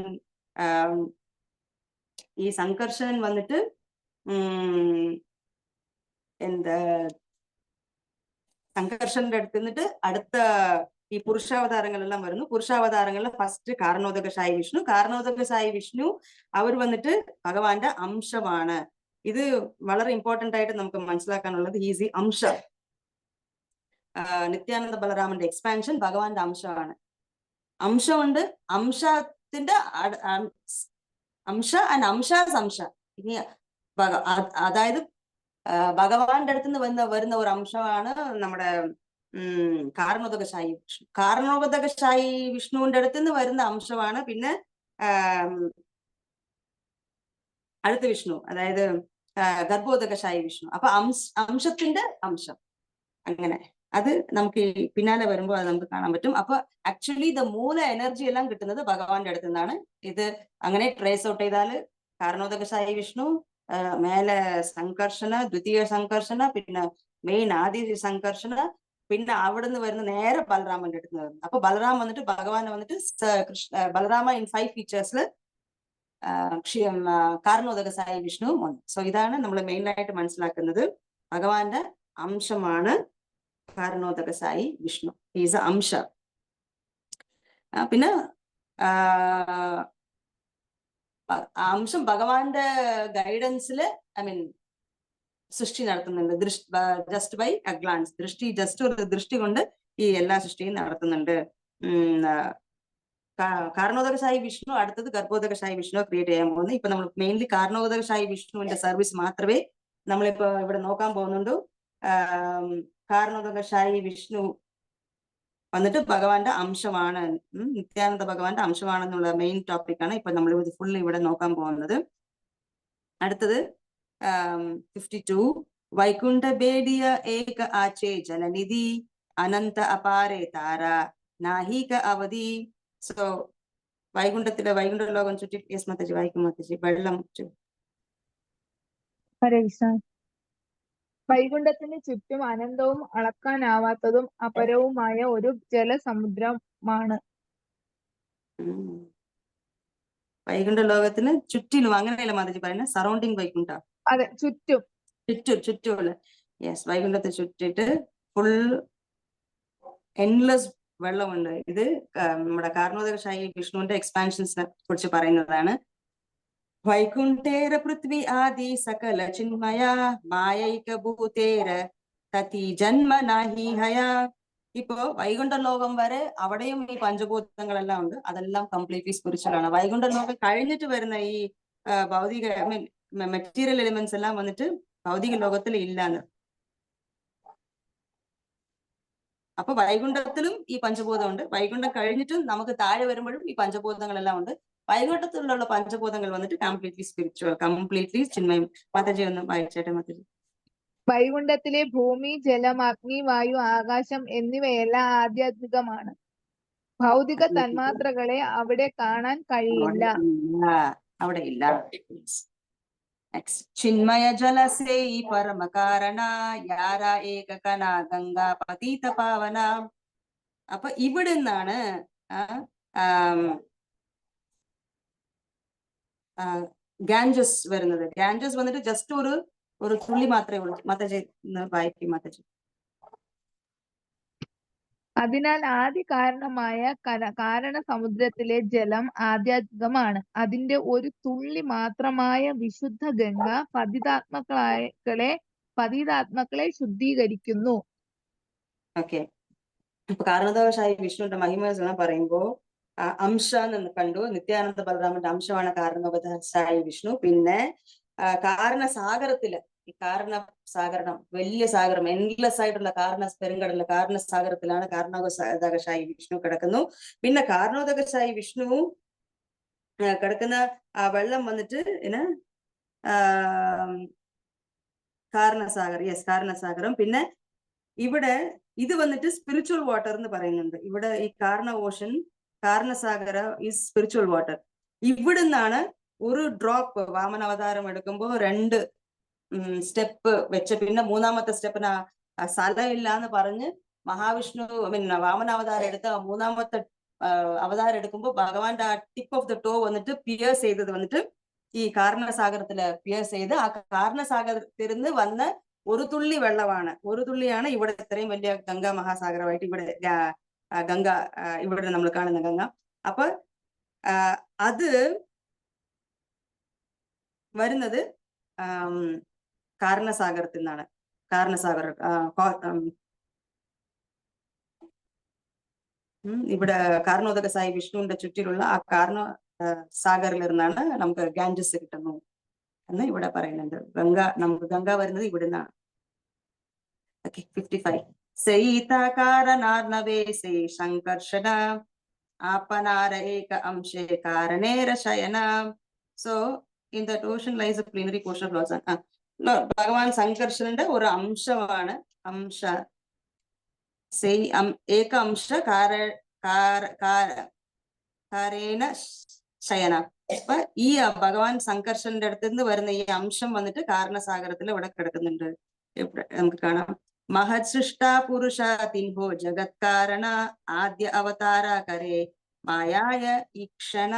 ഈ സംകർഷണൻ വന്നിട്ട് എന്താ സംകർഷന്റെ അടുത്ത് നിന്നിട്ട് അടുത്ത ഈ പുരുഷാവതാരങ്ങളെല്ലാം വരുന്നു. പുരുഷാവതാരങ്ങളിൽ ഫസ്റ്റ് കാരണോദകശായി വിഷ്ണു. കാരണോദകശായി വിഷ്ണു അവർ വന്നിട്ട് ഭഗവാന്റെ അംശമാണ്. ഇത് വളരെ ഇമ്പോർട്ടന്റ് ആയിട്ട് നമുക്ക് മനസ്സിലാക്കാനുള്ളത്. ഹീസ് ഈ അംശ. നിത്യാനന്ദ ബലരാമന്റെ എക്സ്പാൻഷൻ ഭഗവാന്റെ അംശമാണ്. അംശമുണ്ട്, അംശത്തിന്റെ അംശ ആൻഡ് അംശാസ് അംശ. ഇനി അതായത് ഭഗവാന്റെ അടുത്ത് നിന്ന് വരുന്ന ഒരു അംശമാണ് നമ്മുടെ കാരണോദകശായി വിഷ്ണു. കാരണോദകശായി വിഷ്ണുവിന്റെ അടുത്ത് നിന്ന് വരുന്ന അംശമാണ് പിന്നെ അടുത്ത വിഷ്ണു, അതായത് ഗർഭോദകശായി വിഷ്ണു. അപ്പൊ അംശത്തിന്റെ അംശം അങ്ങനെ അത് നമുക്ക് പിന്നാലെ വരുമ്പോൾ അത് നമുക്ക് കാണാൻ പറ്റും. അപ്പൊ ആക്ച്വലി മൂല എനർജി എല്ലാം കിട്ടുന്നത് ഭഗവാന്റെ അടുത്ത് നിന്നാണ്. ഇത് അങ്ങനെ ട്രേസ് ഔട്ട് ചെയ്താല് കാരണോദകശായി വിഷ്ണു, മേലെ സംകർഷണ, ദ്വിതീയ സംകർഷണ, പിന്നെ മെയിൻ ആദി സംകർഷണ, പിന്നെ അവിടെ നിന്ന് വരുന്ന നേരെ ബലരാമന്റെ അടുത്ത് നിന്ന് വരുന്നു. അപ്പൊ ബലറാം വന്നിട്ട് ഭഗവാൻ വന്നിട്ട് ബലരാമ ഇൻ 5 ഫീച്ചേഴ്സില് കാരണോദകശായി വിഷ്ണു വന്നു. സോ ഇതാണ് നമ്മൾ മെയിൻ ആയിട്ട് മനസ്സിലാക്കുന്നത്. ഭഗവാന്റെ അംശമാണ് കാരണോദകശായി വിഷ്ണു. ഈസ് അംശ. പിന്നെ അംശം ഭഗവാന്റെ ഗൈഡൻസില് സൃഷ്ടി നടത്തുന്നുണ്ട്. Just by a glance, just ഒരു ദൃഷ്ടി കൊണ്ട് ഈ എല്ലാ സൃഷ്ടിയും നടത്തുന്നുണ്ട്. കാരണോദകശായി വിഷ്ണു അടുത്തത് ഗർഭോദകശായി വിഷ്ണു ക്രിയേറ്റ് ചെയ്യാൻ പോകുന്നത്. ഇപ്പൊ നമ്മൾ മെയിൻലി കാരണോദകശായി വിഷ്ണുവിന്റെ സർവീസ് മാത്രമേ നമ്മളിപ്പോ ഇവിടെ നോക്കാൻ പോകുന്നുണ്ട്. കാരണോദകശായി വിഷ്ണു വന്നിട്ട് ഭഗവാന്റെ അംശമാണ്, നിത്യാനന്ദ ഭഗവാന്റെ അംശമാണെന്നുള്ള മെയിൻ ടോപ്പിക്കാണ് ഇപ്പൊ നമ്മൾ ഫുള്ള് ഇവിടെ നോക്കാൻ പോകുന്നത്. അടുത്തത് 52 വൈകുണ്ഠ ബേഡിയ ഏക ആചേ ജലനിധി അനന്ത അപാരേ താര നാഹിക അവധി. സോ വൈകുണ്ഠ ലോകം ചുറ്റി യെസ് മാതാജി വായിക്കും മാതാജി. വെള്ളം വൈകുണ്ഠത്തിന് ചുറ്റും അനന്തവും അളക്കാനാവാത്തതും അപരവുമായ ഒരു ജലസമുദ്രമാണ്. വൈകുണ്ഠ ലോകത്തിന് ചുറ്റിലും അങ്ങനെയല്ല മാതാജി പറയുന്നത്, സറൗണ്ടിങ് വൈകുണ്ഠ. അതെ, ചുറ്റുമുള്ള യെസ്, വൈകുണ്ഠത്തെ ചുറ്റിട്ട് ഫുൾ എൻലെസ് വെള്ളമുണ്ട്. ഇത് നമ്മുടെ കാരണോദകശായി വിഷ്ണുവിന്റെ എക്സ്പാൻഷൻസിനെ കുറിച്ച് പറയുന്നതാണ്. വൈകുണ്ഠേര പൃഥ്വി ആദി സകല ചിന്മയ മായൈക ഭൂതേര തതി ജന്മ നാഹി ഹയ. ഇപ്പോ വൈകുണ്ഠ ലോകം വരെ അവിടെയും ഈ പഞ്ചഭൂതങ്ങളെല്ലാം ഉണ്ട്. അതെല്ലാം കംപ്ലീറ്റ്ലി സ്പിരിച്വൽ ആണ്. വൈകുണ്ഠ ലോകം കഴിഞ്ഞിട്ട് വരുന്ന ഈ ഭൗതിക മെറ്റീരിയൽ എലിമെന്റ്സ് എല്ലാം വന്നിട്ട് ഭൗതിക ലോകത്തിൽ ഇല്ലാന്ന്. അപ്പൊ വൈകുണ്ഠത്തിലും ഈ പഞ്ചഭൂതം ഉണ്ട്. വൈകുണ്ഠം കഴിഞ്ഞിട്ടും നമുക്ക് താഴെ വരുമ്പോഴും ഈ പഞ്ചഭൂതങ്ങളെല്ലാം ഉണ്ട്. വൈകുണ്ഠത്തിലുള്ള പഞ്ചഭൂതങ്ങൾ വന്നിട്ട് completely spiritual, completely Chinmayam. Mataji ഒന്ന് വായിച്ചേട്ടെ മാതാജി. വൈകുണ്ഠത്തിലെ ഭൂമി, ജലം, അഗ്നി, വായു, ആകാശം എന്നിവയെല്ലാം ആധ്യാത്മികമാണ്. ഭൗതിക തന്മാത്രകളെ അവിടെ കാണാൻ കഴിയില്ല. അവിടെ ഇല്ല. ചിന്മയ ജലസേ പരമ കാരണ യാര ഏക കന ഗംഗാ പതീത പാവന. അപ്പൊ ഇവിടെ നിന്നാണ് ഗാഞ്ചസ് വരുന്നത്. ഗാഞ്ചസ് വന്നിട്ട് ജസ്റ്റ് ഒരു തുള്ളി മാത്രമേ ഉള്ളൂ. മാതാജി വായിക്കും മാതാജി. അതിനാൽ ആദി കാരണമായ കാരണ സമുദ്രത്തിലെ ജലം ആധ്യാത്മികമാണ്. അതിന്റെ ഒരു തുള്ളി മാത്രമായ വിശുദ്ധ ഗംഗ പതിതാത്മാക്കളെ ശുദ്ധീകരിക്കുന്നു. ഓക്കെ, അപ്പൊ കാരണോദകശായി വിഷ്ണുവിന്റെ മഹിമ പറയുമ്പോ അംശ എന്ന് കണ്ടു. നിത്യാനന്ദ ബലരാമന്റെ അംശമാണ് കാരണോദകശായി വിഷ്ണു. പിന്നെ കാരണസാഗരത്തില് ഈ കാരണസാഗരം, വലിയ സാഗരം, എൻലെസ് ആയിട്ടുള്ള പെരുങ്കടലിലെ കാരണസാഗരത്തിലാണ് കാരണോദകശായി വിഷ്ണു കിടക്കുന്നു. പിന്നെ കാരണോദകശായി വിഷ്ണു കിടക്കുന്ന ആ വെള്ളം വന്നിട്ട് കാരണസാഗർ, യെസ് കാരണസാഗരം. പിന്നെ ഇവിടെ ഇത് വന്നിട്ട് സ്പിരിച്വൽ വാട്ടർ എന്ന് പറയുന്നുണ്ട്. ഇവിടെ ഈ കാരണ ഓഷൻ കാരണസാഗര ഈസ് സ്പിരിച്വൽ വാട്ടർ. ഇവിടുന്നാണ് ഒരു ഡ്രോപ്പ് വാമന അവതാരം എടുക്കുമ്പോൾ 2 സ്റ്റെപ്പ് വെച്ച് പിന്നെ മൂന്നാമത്തെ സ്റ്റെപ്പിന് സ്ഥലമില്ല എന്ന് പറഞ്ഞ് മഹാവിഷ്ണു പിന്നെ വാമനാവതാരം എടുത്ത് മൂന്നാമത്തെ അവതാരം എടുക്കുമ്പോൾ ഭഗവാന്റെ ആ ടിപ്പ് ഓഫ് ദ ടോ വന്നിട്ട് പിയേഴ്സ് ചെയ്തത് വന്നിട്ട് ഈ കാരണസാഗരത്തില് പിയേഴ്സ് ചെയ്ത് ആ കാരണസാഗരത്തിരുന്ന് വന്ന ഒരു തുള്ളി വെള്ളമാണ്, ഒരു തുള്ളിയാണ് ഇവിടെ ഇത്രയും വലിയ ഗംഗാ മഹാസാഗരമായിട്ട് ഇവിടെ ഗംഗ ഇവിടെ നമ്മൾ കാണുന്ന ഗംഗ. അപ്പൊ അത് വരുന്നത് കാരണസാഗരത്തിൽ നിന്നാണ്. കാരണസാഗർ ഇവിടെ കാരണോദക സായി വിഷ്ണുവിന്റെ ചുറ്റിലുള്ള ആ സാഗറിൽ നിന്നാണ് നമുക്ക് ഗാൻജസ് കിട്ടുന്നു എന്ന് ഇവിടെ പറയുന്നുണ്ട്. നമുക്ക് ഗംഗ വരുന്നത് ഇവിടുന്നാണ്. ഓക്കെ, 55. സൈതാകാരണാർണവേ സേ സംകർഷണ ആപനാര ഏക അംശേ കാരണേര ശയന. So in that ocean lies a plenary portion of lords. ഭഗവാൻ സംകർഷണന്റെ ഒരു അംശമാണ്. ഏക അംശ കാരേണ ശയന. അപ്പൊ ഈ ഭഗവാൻ സംകർഷന്റെ അടുത്ത് നിന്ന് വരുന്ന ഈ അംശം വന്നിട്ട് കാരണസാഗരത്തിൽ ഇവിടെ കിടക്കുന്നുണ്ട്. ഇവിടെ നമുക്ക് കാണാം. മഹത് സൃഷ്ട പുരുഷ തിൻഹോ ജഗത് കാരണ ആദ്യ അവതാര കരേ മായായ ഈക്ഷണ.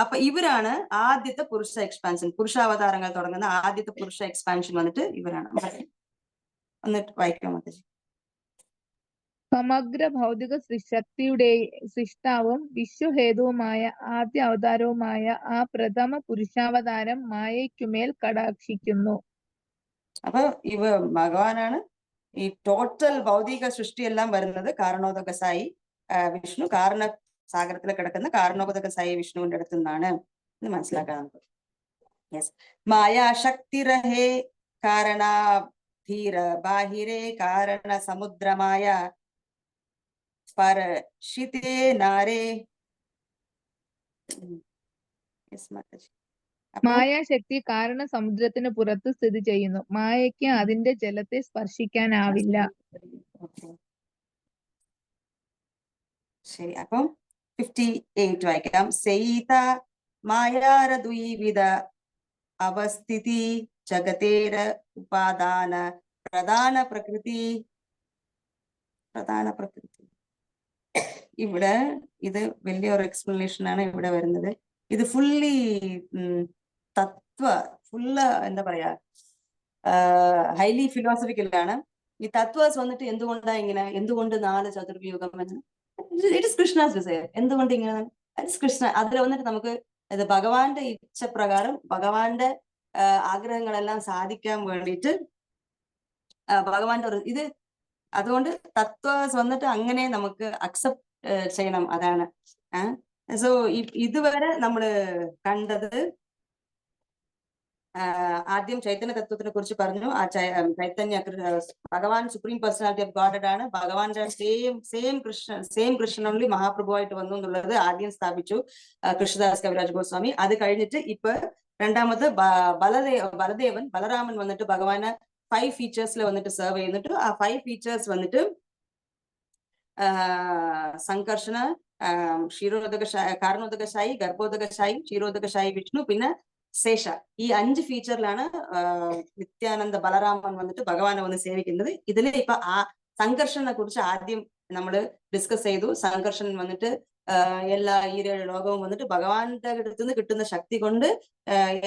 അപ്പൊ ഇവരാണ് ആദ്യത്തെ പുരുഷ എക്സ്പാൻഷൻ. പുരുഷാവതാരങ്ങൾ തുടങ്ങുന്ന ആദ്യത്തെ പുരുഷ എക്സ്പാൻഷൻ വന്നിട്ട് ഇവരാണ്. എന്നിട്ട് വായിക്കാം മാതാജി. സമഗ്ര ഭൗതിക ശക്തിയുടെ സൃഷ്ടാവും വിശ്വഹേതുവുമായ ആദ്യ അവതാരവുമായ ആ പ്രഥമ പുരുഷാവതാരം മായയ്ക്കുമേൽ കടാക്ഷിക്കുന്നു. അപ്പൊ ഭഗവാനാണ് ഈ ടോട്ടൽ ഭൗതിക സൃഷ്ടിയെല്ലാം വരുന്നത് കാരണോദക സായി വിഷ്ണു, സാഗരത്തിൽ കിടക്കുന്ന കാരണോദക സായി വിഷ്ണുവിന്റെ അടുത്ത് നിന്നാണ് എന്ന് മനസ്സിലാക്കാം നമുക്ക്. യെസ്. മായാശക്തിരഹേ കാരണാധീര ബാഹിരേ കാരണ സമുദ്രമായ പരശിതേ നാരേ. മായാശക്തി കാരണ സമുദ്രത്തിന് പുറത്ത് സ്ഥിതി ചെയ്യുന്നു. മായയ്ക്ക് അതിന്റെ ജലത്തെ സ്പർശിക്കാനാവില്ല. ശരി, അപ്പം 58 വായിക്കാം. സൈത മായാരദ്വിവിധ അവസ്ഥിതി ജഗതേര ഉപാദാന പ്രധാന പ്രകൃതി. ഇവിടെ ഇത് വലിയൊരു എക്സ്പ്ലനേഷൻ ആണ് ഇവിടെ വരുന്നത്. ഇത് ഫുള്ളി എന്താ പറയാ, ഹൈലി ഫിലോസഫിക്കലാണ്. ഈ തത്വസ് വന്നിട്ട് എന്തുകൊണ്ടാ ഇങ്ങനെ, എന്തുകൊണ്ട് 4 ചതുർവിയുഗം എന്ന്, ഇറ്റ് ഇസ് കൃഷ്ണാസ് ഡിസയർ. എന്തുകൊണ്ട് ഇങ്ങനെ, ഇറ്റ് ഇസ് കൃഷ്ണ. അതിൽ വന്നിട്ട് നമുക്ക് ഇത് ഭഗവാന്റെ ഇച്ഛപ്രകാരം ഭഗവാന്റെ ആഗ്രഹങ്ങളെല്ലാം സാധിക്കാൻ വേണ്ടിയിട്ട് ഭഗവാന്റെ ഒരു ഇത്, അതുകൊണ്ട് തത്വസ് വന്നിട്ട് അങ്ങനെ നമുക്ക് അക്സെപ്റ്റ് ചെയ്യണം. അതാണ്. സോ ഇതുവരെ നമ്മള് കണ്ടത് ആദ്യം ചൈതന്യ തത്വത്തിനെ കുറിച്ച് പറഞ്ഞു. ആ ചൈതന്യ ഭഗവാൻ സുപ്രീം പേഴ്സണാലിറ്റി ഓഫ് ഗോഡ് ആണ്. ഭഗവാന്റെ സെയിം കൃഷ്ണൻ ഓൺലി മഹാപ്രഭുവായിട്ട് വന്നു എന്നുള്ളത് ആദ്യം സ്ഥാപിച്ചു കൃഷ്ണദാസ് കവിരാജ് ഗോസ്വാമി. അത് കഴിഞ്ഞിട്ട് ഇപ്പൊ രണ്ടാമത് ബലരാമൻ വന്നിട്ട് ഭഗവാന് 5 ഫീച്ചേഴ്സിൽ വന്നിട്ട് സെർവ് ചെയ്യുന്നിട്ട് ആ 5 ഫീച്ചേഴ്സ് വന്നിട്ട് സംകർഷണ, കാരണോദകശായി, ഗർഭോദകശായി, ക്ഷീരോദകശായി വിഷ്ണു, പിന്നെ ശേഷ. ഈ 5 ഫീച്ചറിലാണ് നിത്യാനന്ദ ബലരാമൻ വന്നിട്ട് ഭഗവാനെ വന്ന് സേവിക്കുന്നത്. ഇതില് ഇപ്പൊ ആ സംഘർഷനെ കുറിച്ച് ആദ്യം നമ്മള് ഡിസ്കസ് ചെയ്തു. സംഘർഷൻ വന്നിട്ട് എല്ലാ 7 ലോകവും വന്നിട്ട് ഭഗവാന്റെ അടുത്ത് നിന്ന് കിട്ടുന്ന ശക്തി കൊണ്ട്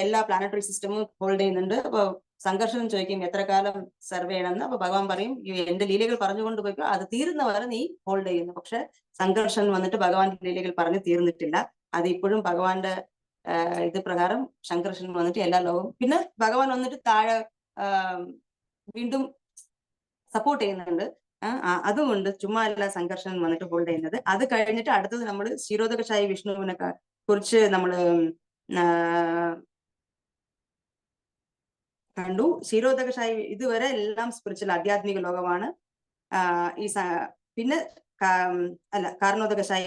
എല്ലാ പ്ലാനറ്ററി സിസ്റ്റമും ഹോൾഡ് ചെയ്യുന്നുണ്ട്. അപ്പൊ സംഘർഷം ചോദിക്കും എത്ര കാലം സെർവ് ചെയ്യണമെന്ന്. അപ്പൊ ഭഗവാൻ പറയും എന്റെ ലീലകൾ പറഞ്ഞുകൊണ്ട് പോയിക്കോ, അത് തീരുന്നവരെ നീ ഹോൾഡ് ചെയ്യുന്നു. പക്ഷെ സംഘർഷൻ വന്നിട്ട് ഭഗവാന്റെ ലീലകൾ പറഞ്ഞു തീർന്നിട്ടില്ല. അത് ഇപ്പോഴും ഭഗവാന്റെ ഇത് പ്രകാരം സംഘർഷൻ വന്നിട്ട് എല്ലാ ലോകവും, പിന്നെ ഭഗവാൻ വന്നിട്ട് താഴെ വീണ്ടും സപ്പോർട്ട് ചെയ്യുന്നുണ്ട്. അതുകൊണ്ട് ചുമ്മാ അല്ല സംഘർഷൻ വന്നിട്ട് ഹോൾഡ് ചെയ്യുന്നത്. അത് കഴിഞ്ഞിട്ട് അടുത്തത് നമ്മൾ ക്ഷീരോദകശായി വിഷ്ണുവിനെ കുറിച്ച് നമ്മള് കണ്ടു. ക്ഷീരോദകശായി ഇതുവരെ എല്ലാം സ്പിരിച്വൽ ആധ്യാത്മിക ലോകമാണ്. ഈ പിന്നെ കാരണോദകശായി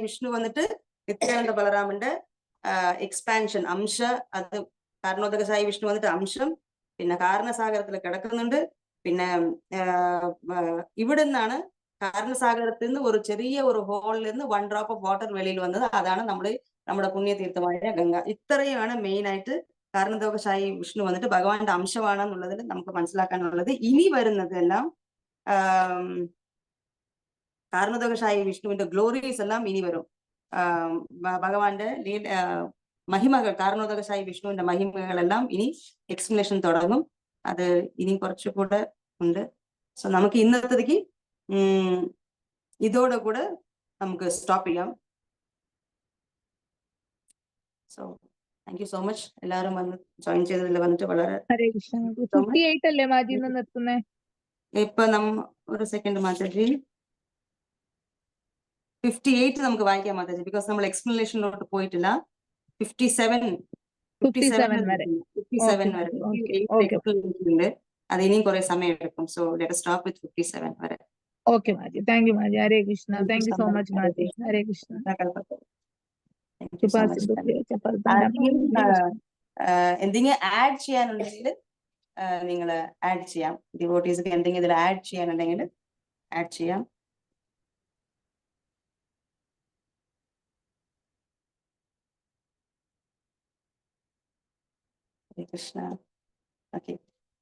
വിഷ്ണു വന്നിട്ട് നിത്യാനന്ദ ബലരാമന്റെ എക്സ്പാൻഷൻ അത് കാരണോദകശായി വിഷ്ണു വന്നിട്ട് അംശം, പിന്നെ കാരണസാഗരത്തിൽ കിടക്കുന്നുണ്ട്. പിന്നെ ഇവിടെ നിന്നാണ് കാരണസാഗരത്തിൽ നിന്ന് ഒരു ചെറിയ ഒരു ഹോളിൽ നിന്ന് 1 ഡ്രോപ്പ് ഓഫ് വാട്ടർ വെളിയിൽ വന്നത്. അതാണ് നമ്മുടെ പുണ്യതീർത്ഥമായ ഗംഗ. ഇത്രയാണ് മെയിൻ ആയിട്ട് കാരണദോഷായി വിഷ്ണു വന്നിട്ട് ഭഗവാന്റെ അംശമാണെന്നുള്ളതിൽ നമുക്ക് മനസ്സിലാക്കാനുള്ളത്. ഇനി വരുന്നതെല്ലാം കാരണദോഷായി വിഷ്ണുവിന്റെ ഗ്ലോറീസ് എല്ലാം ഇനി വരും. ഭഗവാന്റെ മഹിമകൾ, കാരണോദകശായി വിഷ്ണുവിന്റെ മഹിമകളെല്ലാം ഇനി എക്സ്പ്ലനേഷൻ തുടങ്ങും. അത് ഇനി കുറച്ചുകൂടെ ഉണ്ട്. സോ നമുക്ക് ഇന്നത്തേക്ക് ഇതോടെ കൂടെ നമുക്ക് സ്റ്റോപ്പ് ചെയ്യാം. So thank you so much. എല്ലാവരും വന്ന് ജോയിൻ ചെയ്തതിൽ വന്നിട്ട് വളരെ ഹരേ കൃഷ്ണ. 58 അല്ലേ മാജി ഇന്ന് നിർത്തുന്നേ? ഇപ്പൊ ഒരു സെക്കൻഡ് മാതാജി, 58 നമുക്ക് വായിക്കാം മാതാജി, ബിക്കോസ് നമ്മൾ എക്സ്പ്ലനേഷനിലോട്ട് പോയിട്ടില്ല. 57 വരെ ഉണ്ട്. അത് ഇനിയും കുറെ സമയം എടുക്കും. സോ ലെറ്റ് സ്റ്റോപ്പ് വിത്ത് 57 വരെ. ഓക്കെ മാജി. താങ്ക് യു മാജി. Hare Krishna. Thank you so much മാജി. ഹരേ കൃഷ്ണ. എന്തെങ്കിലും ആഡ് ചെയ്യാനുണ്ടെങ്കിൽ നിങ്ങൾ ആഡ് ചെയ്യാം. ഡിവോട്ടീസ് എന്തെങ്കിലും ഇതിൽ ആഡ് ചെയ്യാനുണ്ടെങ്കിൽ ആഡ് ചെയ്യാം. Hare Krishna. Okay.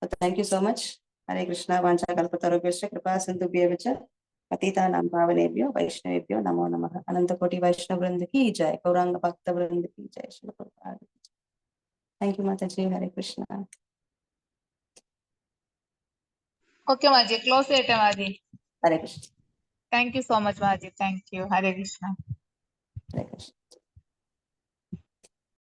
So thank you so much. Hare Krishna. Vancha kalpatarubhyascha kripa sindhubhyev cha patitanam pavanebhyo vaishnavebhyo namo namah. Ananta koti Vaishnav Vrinda ki jai. Gauranga Bhakta Vrinda ki jai. Srila Prabhupada. Thank you Mataji. Hare Krishna. Okay Maji, close ചെയ്യട്ടെ Maji. Hare Krishna. Thank you so much Maji. Thank you. Hare Krishna. Hare Krishna.